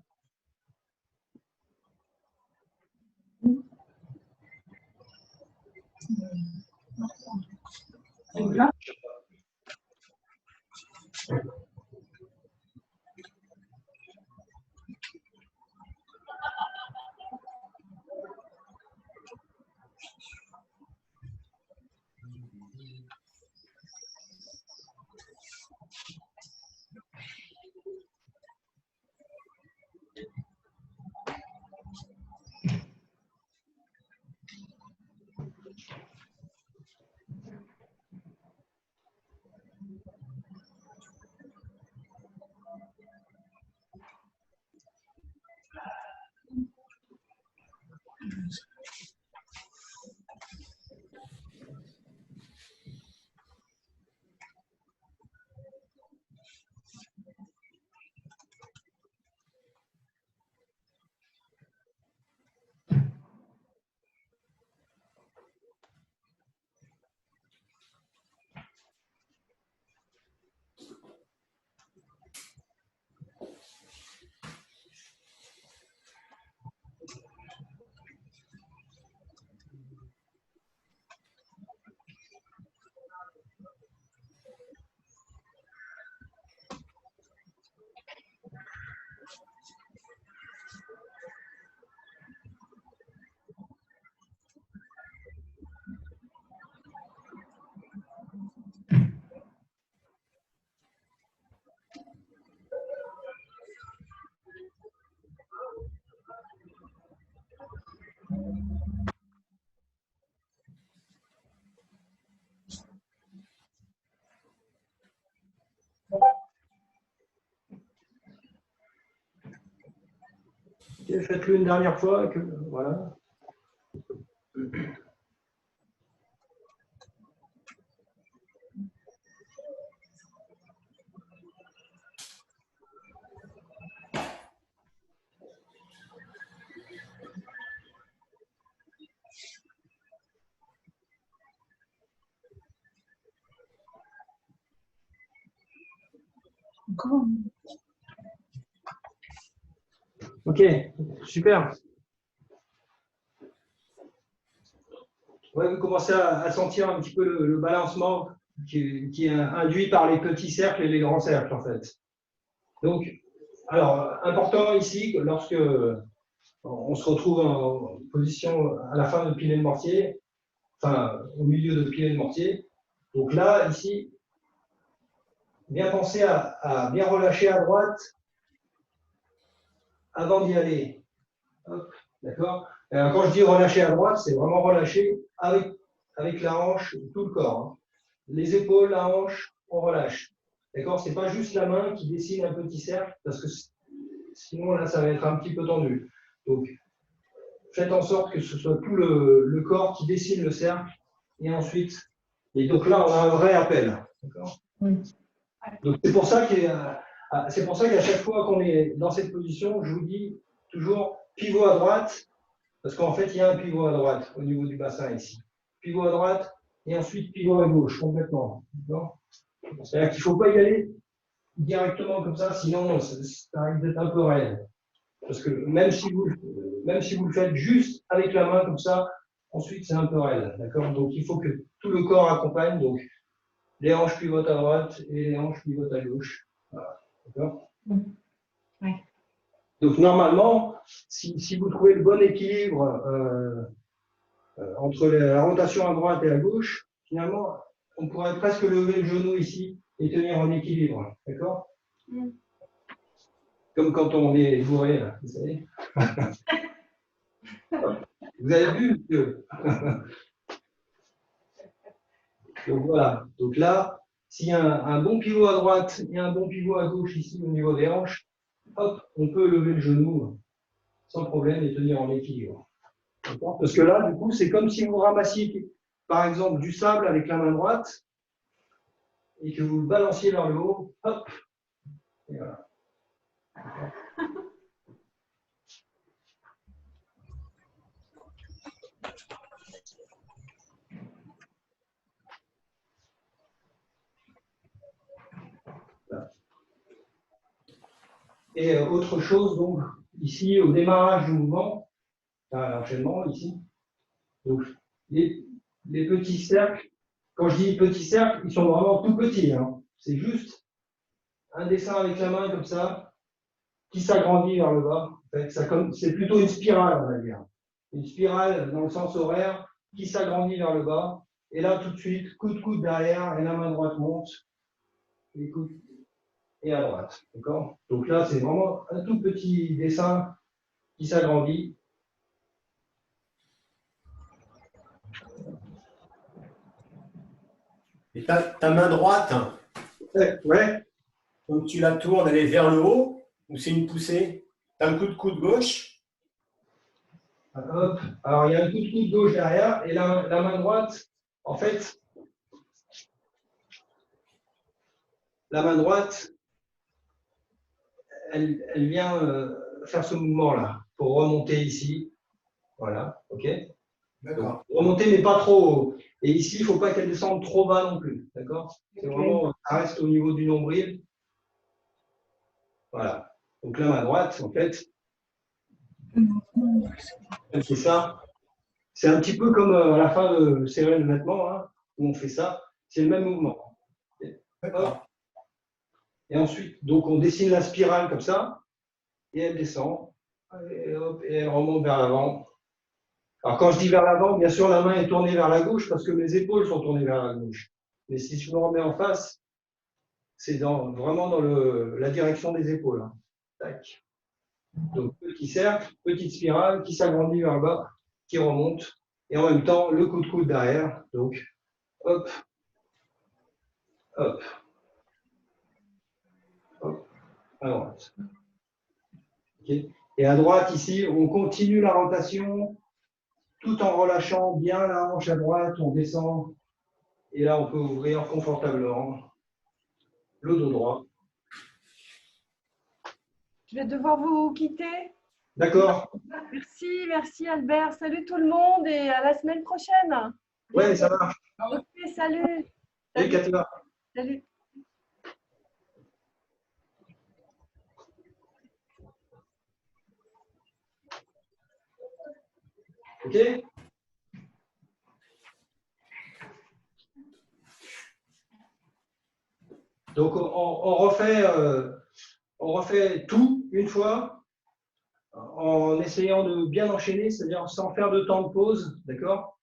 Faites-le une dernière fois. Voilà. Ok, super. Ouais, vous commencez à sentir un petit peu le balancement qui est induit par les petits cercles et les grands cercles, en fait. Donc, alors, important ici, lorsque on se retrouve en position à la fin de pilier de mortier, enfin, au milieu de pilier de mortier. Donc là, ici, bien penser à bien relâcher à droite avant d'y aller. D'accord? Quand je dis relâcher à droite, c'est vraiment relâcher avec la hanche, tout le corps. Hein. Les épaules, la hanche, on relâche. D'accord? Ce n'est pas juste la main qui dessine un petit cercle, parce que sinon, là, ça va être un petit peu tendu. Donc, faites en sorte que ce soit tout le corps qui dessine le cercle, et ensuite, et donc là, on a un vrai appel. D'accord? Oui. Donc, c'est pour ça qu'à chaque fois qu'on est dans cette position, je vous dis toujours pivot à droite, Parce qu'en fait, il y a un pivot à droite au niveau du bassin ici. Pivot à droite et ensuite pivot à gauche, complètement. C'est-à-dire qu'il ne faut pas y aller directement comme ça, sinon ça risque d'être un peu raide. Parce que même si vous le faites juste avec la main comme ça, ensuite c'est un peu raide. D'accord? Donc il faut que tout le corps accompagne. Donc les hanches pivotent à droite et les hanches pivotent à gauche. Voilà. D'accord? Ouais. Donc normalement, si vous trouvez le bon équilibre entre la rotation à droite et à gauche, finalement, on pourrait presque lever le genou ici et tenir en équilibre. D'accord? Comme quand on est bourré, là, vous savez. Vous avez vu que... Donc voilà. Donc là, s'il y a un bon pivot à droite et un bon pivot à gauche ici au niveau des hanches, hop, on peut lever le genou sans problème et tenir en équilibre. Parce que là, du coup, c'est comme si vous ramassiez, par exemple, du sable avec la main droite et que vous le balanciez vers le haut, hop, et voilà. Et autre chose, donc, ici, au démarrage du mouvement, l'enchaînement ici, donc, les petits cercles, quand je dis petits cercles, ils sont vraiment tout petits. Hein. C'est juste un dessin avec la main comme ça, qui s'agrandit vers le bas. En fait, c'est plutôt une spirale, on va dire. Une spirale dans le sens horaire qui s'agrandit vers le bas. Et là, tout de suite, coup de coude derrière et la main droite monte. Et à droite. D'accord? Donc là, c'est vraiment un tout petit dessin qui s'agrandit. Et ta main droite, Ouais. donc tu la tournes, elle est vers le haut, ou c'est une poussée? Tu as un coup de coude gauche. Hop. Alors, il y a un coup de coude gauche derrière et la main droite, en fait, la main droite, elle vient faire ce mouvement-là pour remonter ici. Voilà, ok. D'accord. Remonter, mais pas trop haut. Et ici, il ne faut pas qu'elle descende trop bas non plus. D'accord? C'est vraiment, ça reste au niveau du nombril. Voilà. Donc la main droite, en fait, c'est ça. C'est un petit peu comme à la fin de serrer le vêtement, hein, où on fait ça. C'est le même mouvement. Hop. Et ensuite, donc on dessine la spirale comme ça, et elle descend, et, hop, et elle remonte vers l'avant. Alors quand je dis vers l'avant, bien sûr la main est tournée vers la gauche parce que mes épaules sont tournées vers la gauche. Mais si je me remets en face, c'est vraiment dans la direction des épaules. Hein. Tac. Donc petit cercle, petite spirale qui s'agrandit vers le bas, qui remonte, et en même temps le coup de coude derrière. Donc hop, hop, hop, à droite. Okay. Et à droite ici, on continue la rotation tout en relâchant bien la hanche à droite, on descend, et là on peut ouvrir confortablement le dos droit. Je vais devoir vous quitter. D'accord? Merci Albert. Salut tout le monde et à la semaine prochaine. Ouais, ça marche. Ok, salut. Salut Katia. Salut. Ok? Donc on refait tout une fois en essayant de bien enchaîner, c'est-à-dire sans faire de temps de pause, d'accord?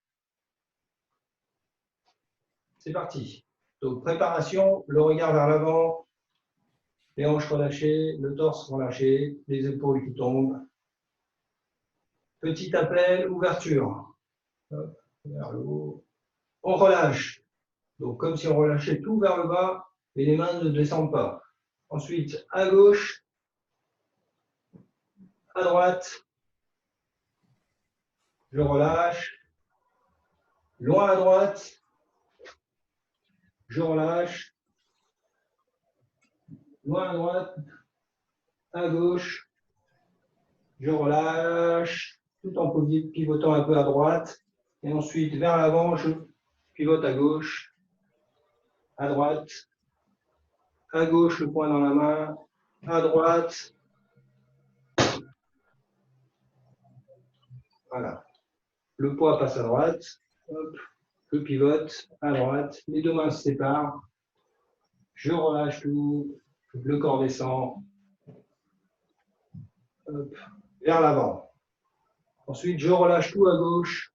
C'est parti. Donc préparation, le regard vers l'avant, les hanches relâchées, le torse relâché, les épaules qui tombent. Petit appel, ouverture. Hop, vers le haut. On relâche. Donc comme si on relâchait tout vers le bas et les mains ne descendent pas. Ensuite, à gauche, à droite, je relâche. Loin à droite, je relâche. Loin à droite, à gauche, je relâche. tout en pivotant un peu à droite. Et ensuite, vers l'avant, je pivote à gauche, à droite, à gauche, le poing dans la main, à droite. Voilà. Le poids passe à droite. Hop. Je pivote à droite. Les deux mains se séparent. Je relâche tout. Le corps descend. Hop. Vers l'avant. Ensuite, je relâche tout à gauche,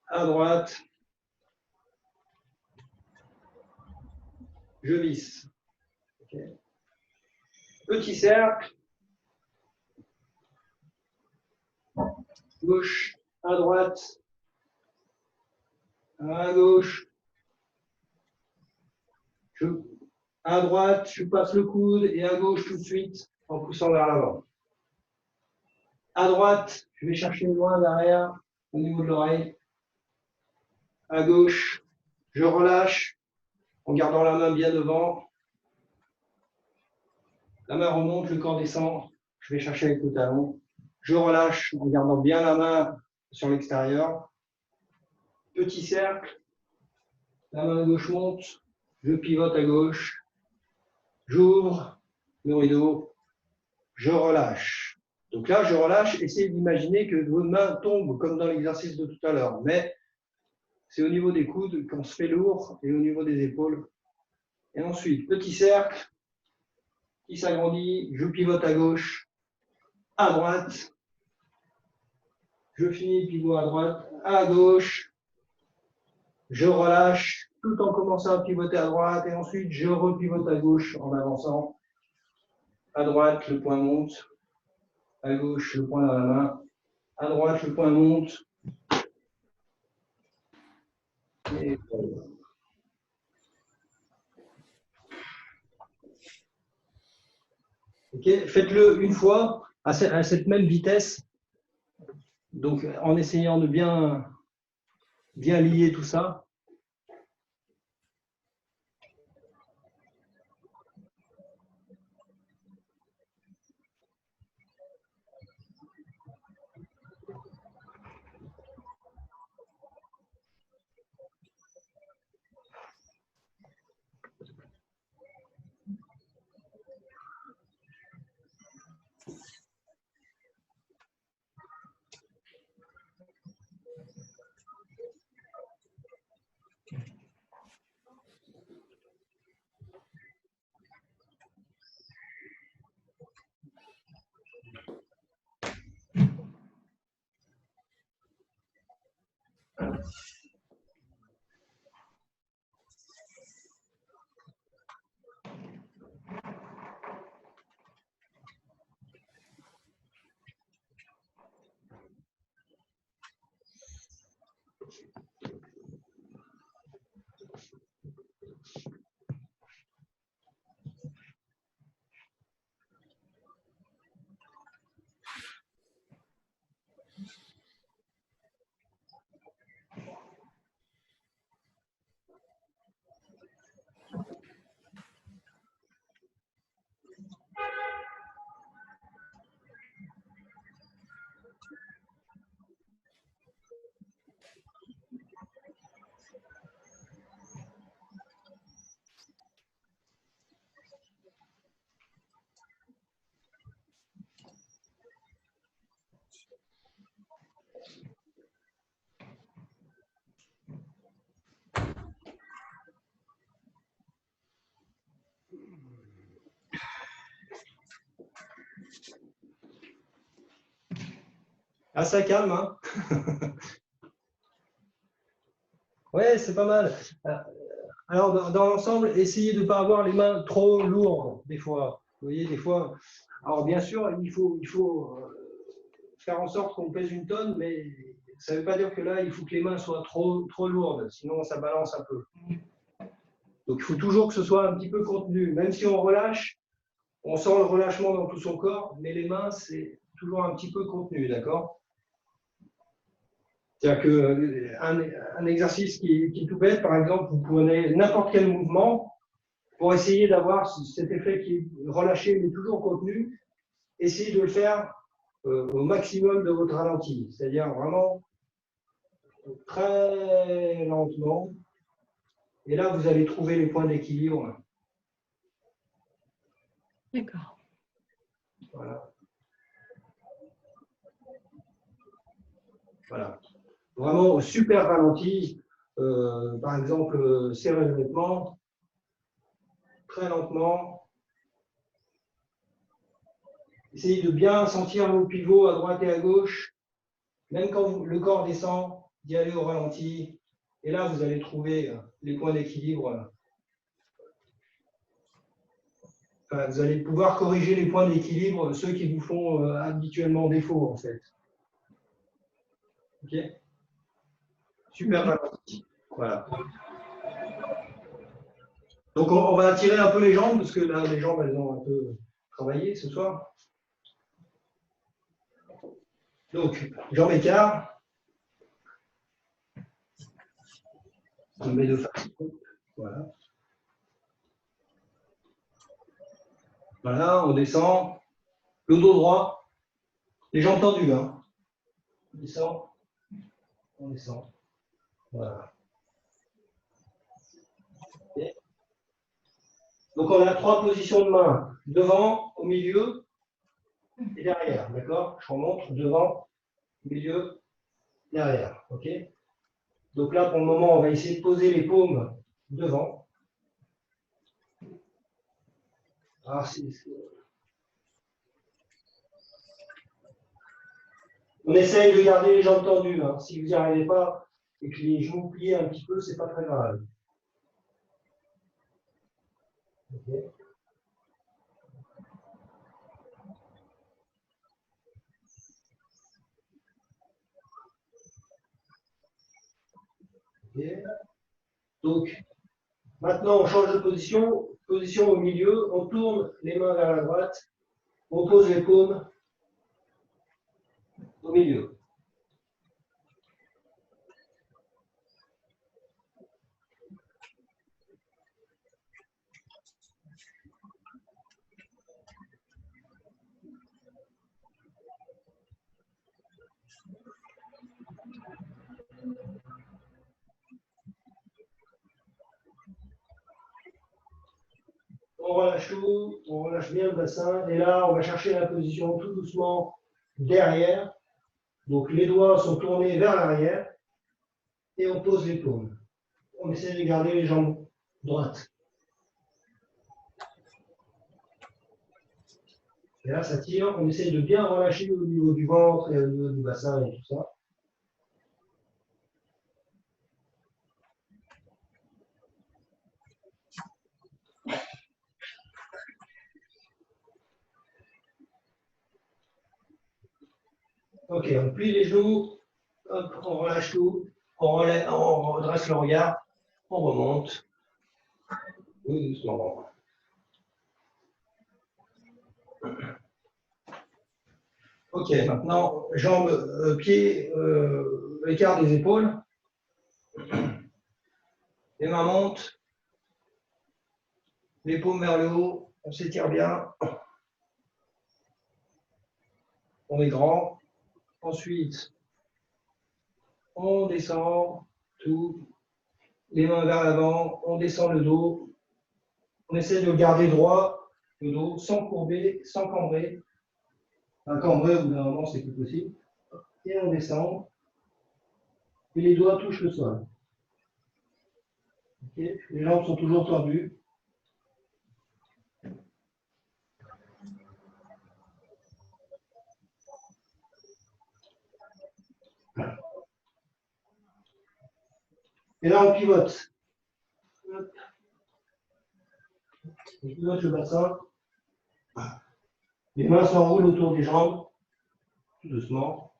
à droite. Je visse. Okay. Petit cercle. Gauche, à droite, à gauche. À droite, je passe le coude et à gauche tout de suite en poussant vers l'avant. À droite, je vais chercher loin derrière au niveau de l'oreille. À gauche, je relâche en gardant la main bien devant. La main remonte, le corps descend. Je vais chercher avec le talon. Je relâche en gardant bien la main sur l'extérieur. Petit cercle. La main gauche monte. Je pivote à gauche. J'ouvre le rideau. Je relâche. Donc là, je relâche. Essayez d'imaginer que vos mains tombent comme dans l'exercice de tout à l'heure. Mais c'est au niveau des coudes qu'on se fait lourd et au niveau des épaules. Et ensuite, petit cercle qui s'agrandit. Je pivote à gauche, à droite. Je finis le pivot à droite, à gauche. Je relâche tout en commençant à pivoter à droite. Et ensuite, je repivote à gauche en avançant. À droite, le poing monte. À gauche, le poing dans la main. À droite, le poing monte. Et voilà. Okay. Faites-le une fois à cette même vitesse. Donc, en essayant de bien lier tout ça. Ah, ça calme, hein. Ouais, c'est pas mal. Alors, dans l'ensemble, essayez de ne pas avoir les mains trop lourdes, des fois. Vous voyez, des fois. Alors, bien sûr, il faut faire en sorte qu'on pèse 1 tonne, mais ça ne veut pas dire que là, il faut que les mains soient trop lourdes, sinon ça balance un peu. Donc, il faut toujours que ce soit un petit peu contenu. Même si on relâche, on sent le relâchement dans tout son corps, mais les mains, c'est toujours un petit peu contenu, d'accord? C'est-à-dire qu'un exercice qui est tout bête, par exemple, vous prenez n'importe quel mouvement pour essayer d'avoir cet effet qui est relâché mais toujours contenu. Essayez de le faire au maximum de votre ralenti, c'est-à-dire vraiment très lentement. Et là, vous allez trouver les points d'équilibre. D'accord. Voilà. Voilà. Vraiment au super ralenti, par exemple, serrez le vêtement, très lentement. Essayez de bien sentir vos pivots à droite et à gauche, même quand le corps descend, d'y aller au ralenti. Et là, vous allez trouver les points d'équilibre. Enfin, vous allez pouvoir corriger les points d'équilibre, ceux qui vous font habituellement défaut, en fait. Ok? Super ralenti. Voilà. Donc, on va attirer un peu les jambes, parce que là, les jambes, elles ont un peu travaillé ce soir. Donc, jambes écart. On met de face. Voilà. Voilà, on descend. Le dos droit. Les jambes tendues. Hein. On descend. On descend. Voilà. Okay. Donc, on a 3 positions de main. Devant, au milieu et derrière. D'accord? Je remonte. Devant, milieu, derrière. OK? Donc là, pour le moment, on va essayer de poser les paumes devant. Alors, on essaye de garder les jambes tendues. Hein. Si vous n'y arrivez pas et que les genoux pliés un petit peu, c'est pas très grave. Okay. Okay. Donc, maintenant, on change de position. Position au milieu, on tourne les mains vers la droite, on pose les paumes au milieu. On relâche tout, on relâche bien le bassin, et là, on va chercher la position tout doucement derrière. Donc, les doigts sont tournés vers l'arrière, et on pose les paumes. On essaie de garder les jambes droites. Et là, ça tire, on essaie de bien relâcher au niveau du ventre et au niveau du bassin et tout ça. Ok, on plie les genoux, hop, on relâche tout, on redresse le regard, on remonte. Oui, doucement. Ok, maintenant, jambes, pieds, écart des épaules. Les mains montent, les paumes vers le haut, on s'étire bien. On est grand. Ensuite, on descend tout, les mains vers l'avant, on descend le dos. On essaie de garder droit le dos, sans courber, sans cambrer. Un cambré, au bout d'un moment, c'est plus possible. Et on descend. Et les doigts touchent le sol. Okay. Les jambes sont toujours tendues. Et là, on pivote. Hop. On pivote le bassin. Les mains s'enroulent autour des jambes, tout doucement.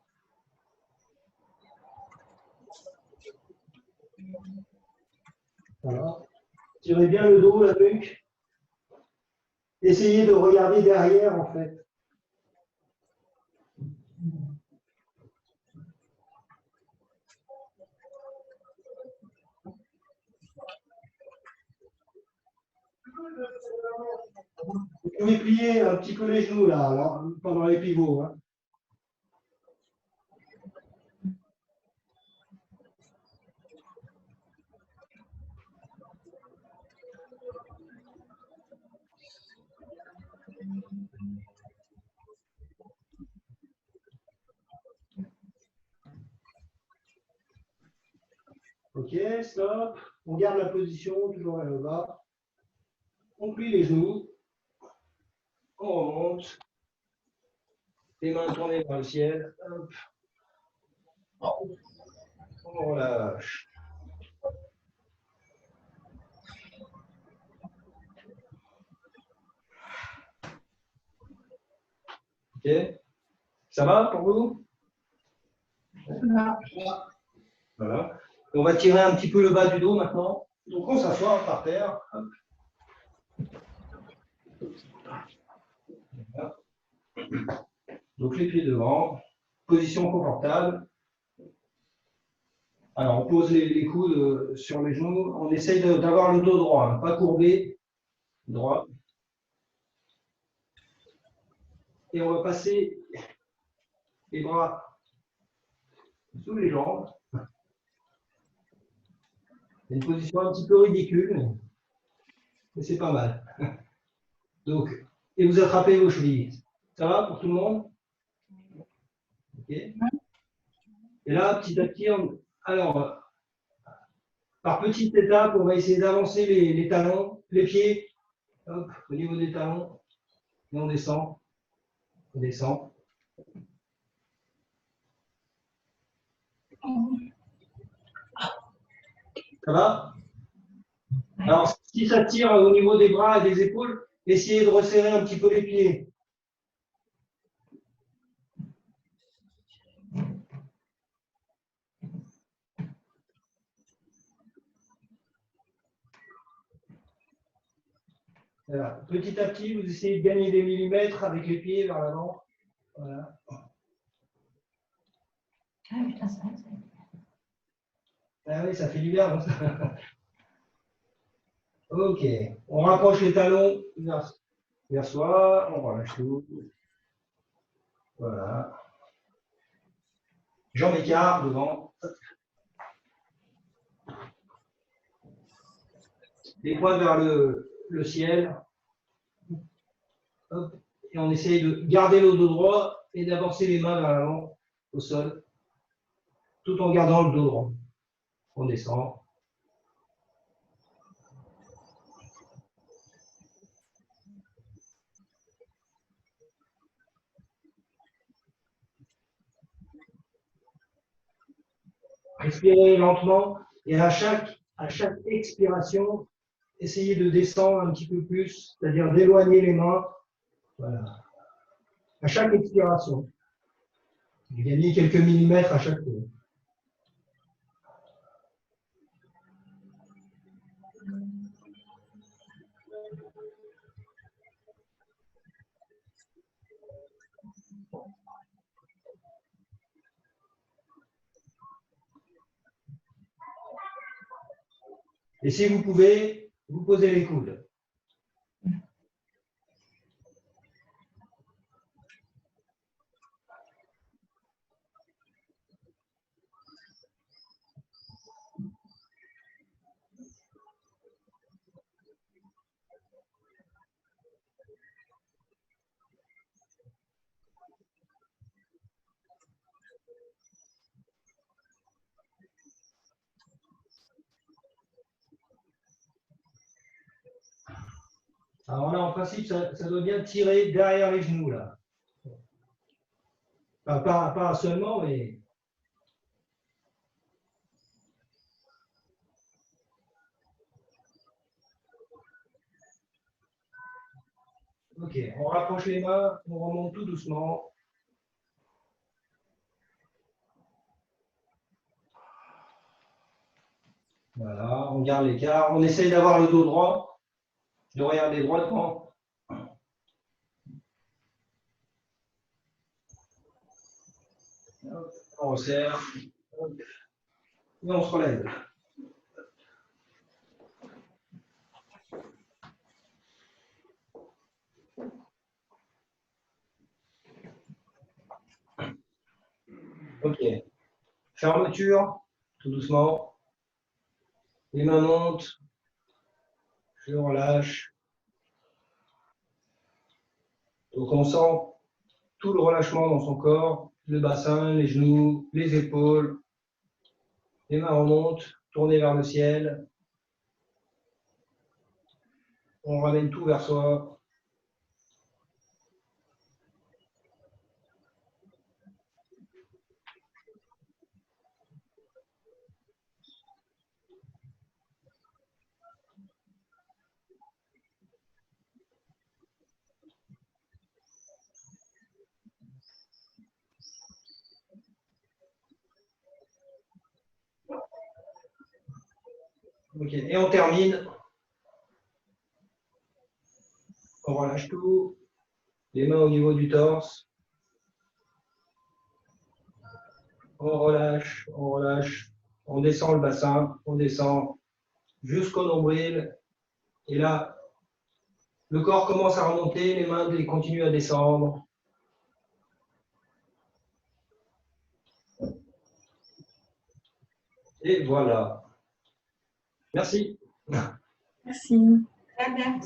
Voilà. Tirez bien le dos, la nuque. Essayez de regarder derrière, en fait. Vous pouvez plier un petit peu les genoux là, pendant les pivots. Hein. Ok, stop. On garde la position, toujours vers le bas. On plie les genoux. On remonte. Les mains tournées vers le ciel. Hop. On relâche. Ok. Ça va pour vous? Voilà. On va tirer un petit peu le bas du dos maintenant. Donc on s'assoit par terre. Hop. Voilà. Donc les pieds devant. Position confortable. Alors on pose les coudes sur les genoux. On essaye d'avoir le dos droit, hein, pas courbé. Droit. Et on va passer les bras sous les jambes. C'est une position un petit peu ridicule, mais c'est pas mal. Donc, et vous attrapez vos chevilles. Ça va pour tout le monde? Ok. Et là, petit à petit, alors, par petites étapes, on va essayer d'avancer les talons, les pieds, hop, au niveau des talons, et on descend, on descend. Ça va? Alors, si ça tire au niveau des bras et des épaules, essayez de resserrer un petit peu les pieds. Voilà. Petit à petit, vous essayez de gagner des millimètres avec les pieds vers l'avant. Voilà. Ah putain, ça va. Ah oui, ça fait du bien. Ok. On rapproche les talons vers soi. On relâche tout. Voilà. Jambes écart devant. Les poings vers le ciel. Hop. Et on essaye de garder le dos droit et d'avancer les mains vers l'avant au sol, tout en gardant le dos droit. On descend. Respirez lentement et à chaque expiration, essayez de descendre un petit peu plus, c'est-à-dire d'éloigner les mains. Voilà. À chaque expiration. Vous gagnez quelques millimètres à chaque fois. Et si vous pouvez, vous posez les coudes. Alors là, en principe, ça doit bien tirer derrière les genoux, là. Enfin, pas seulement, mais... Ok, on rapproche les mains, on remonte tout doucement. Voilà, on garde l'écart. On essaye d'avoir le dos droit, de regarder droitement. On resserre. Et on se relève. Ok. Fermeture, tout doucement. Les mains montent. Je relâche. Donc on sent tout le relâchement dans son corps, le bassin, les genoux, les épaules. Les mains remontent. tourner vers le ciel. On ramène tout vers soi. Ok, et on termine. On relâche tout. Les mains au niveau du torse. On relâche, on relâche. On descend le bassin, on descend jusqu'au nombril. Et là, le corps commence à remonter, les mains continuent à descendre. Et voilà. Merci. Merci. Très bien.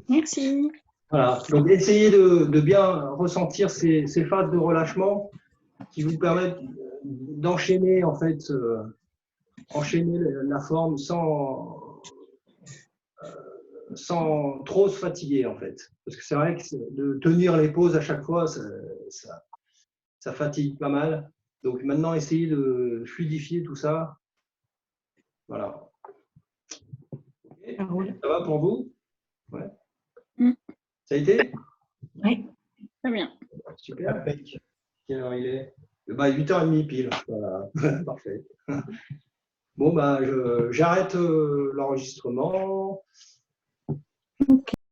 Merci. Voilà. Donc, essayez de bien ressentir ces phases de relâchement qui vous permettent d'enchaîner, en fait, enchaîner la forme sans trop se fatiguer, en fait. Parce que c'est vrai que de tenir les pauses à chaque fois, ça fatigue pas mal. Donc maintenant, essayez de fluidifier tout ça. Voilà. Okay. Ça va pour vous? Ouais. Ça a été? Oui, très bien. Super. Quelle heure il est? 8h30 pile. Voilà. Parfait. Bon, j'arrête l'enregistrement. Ok.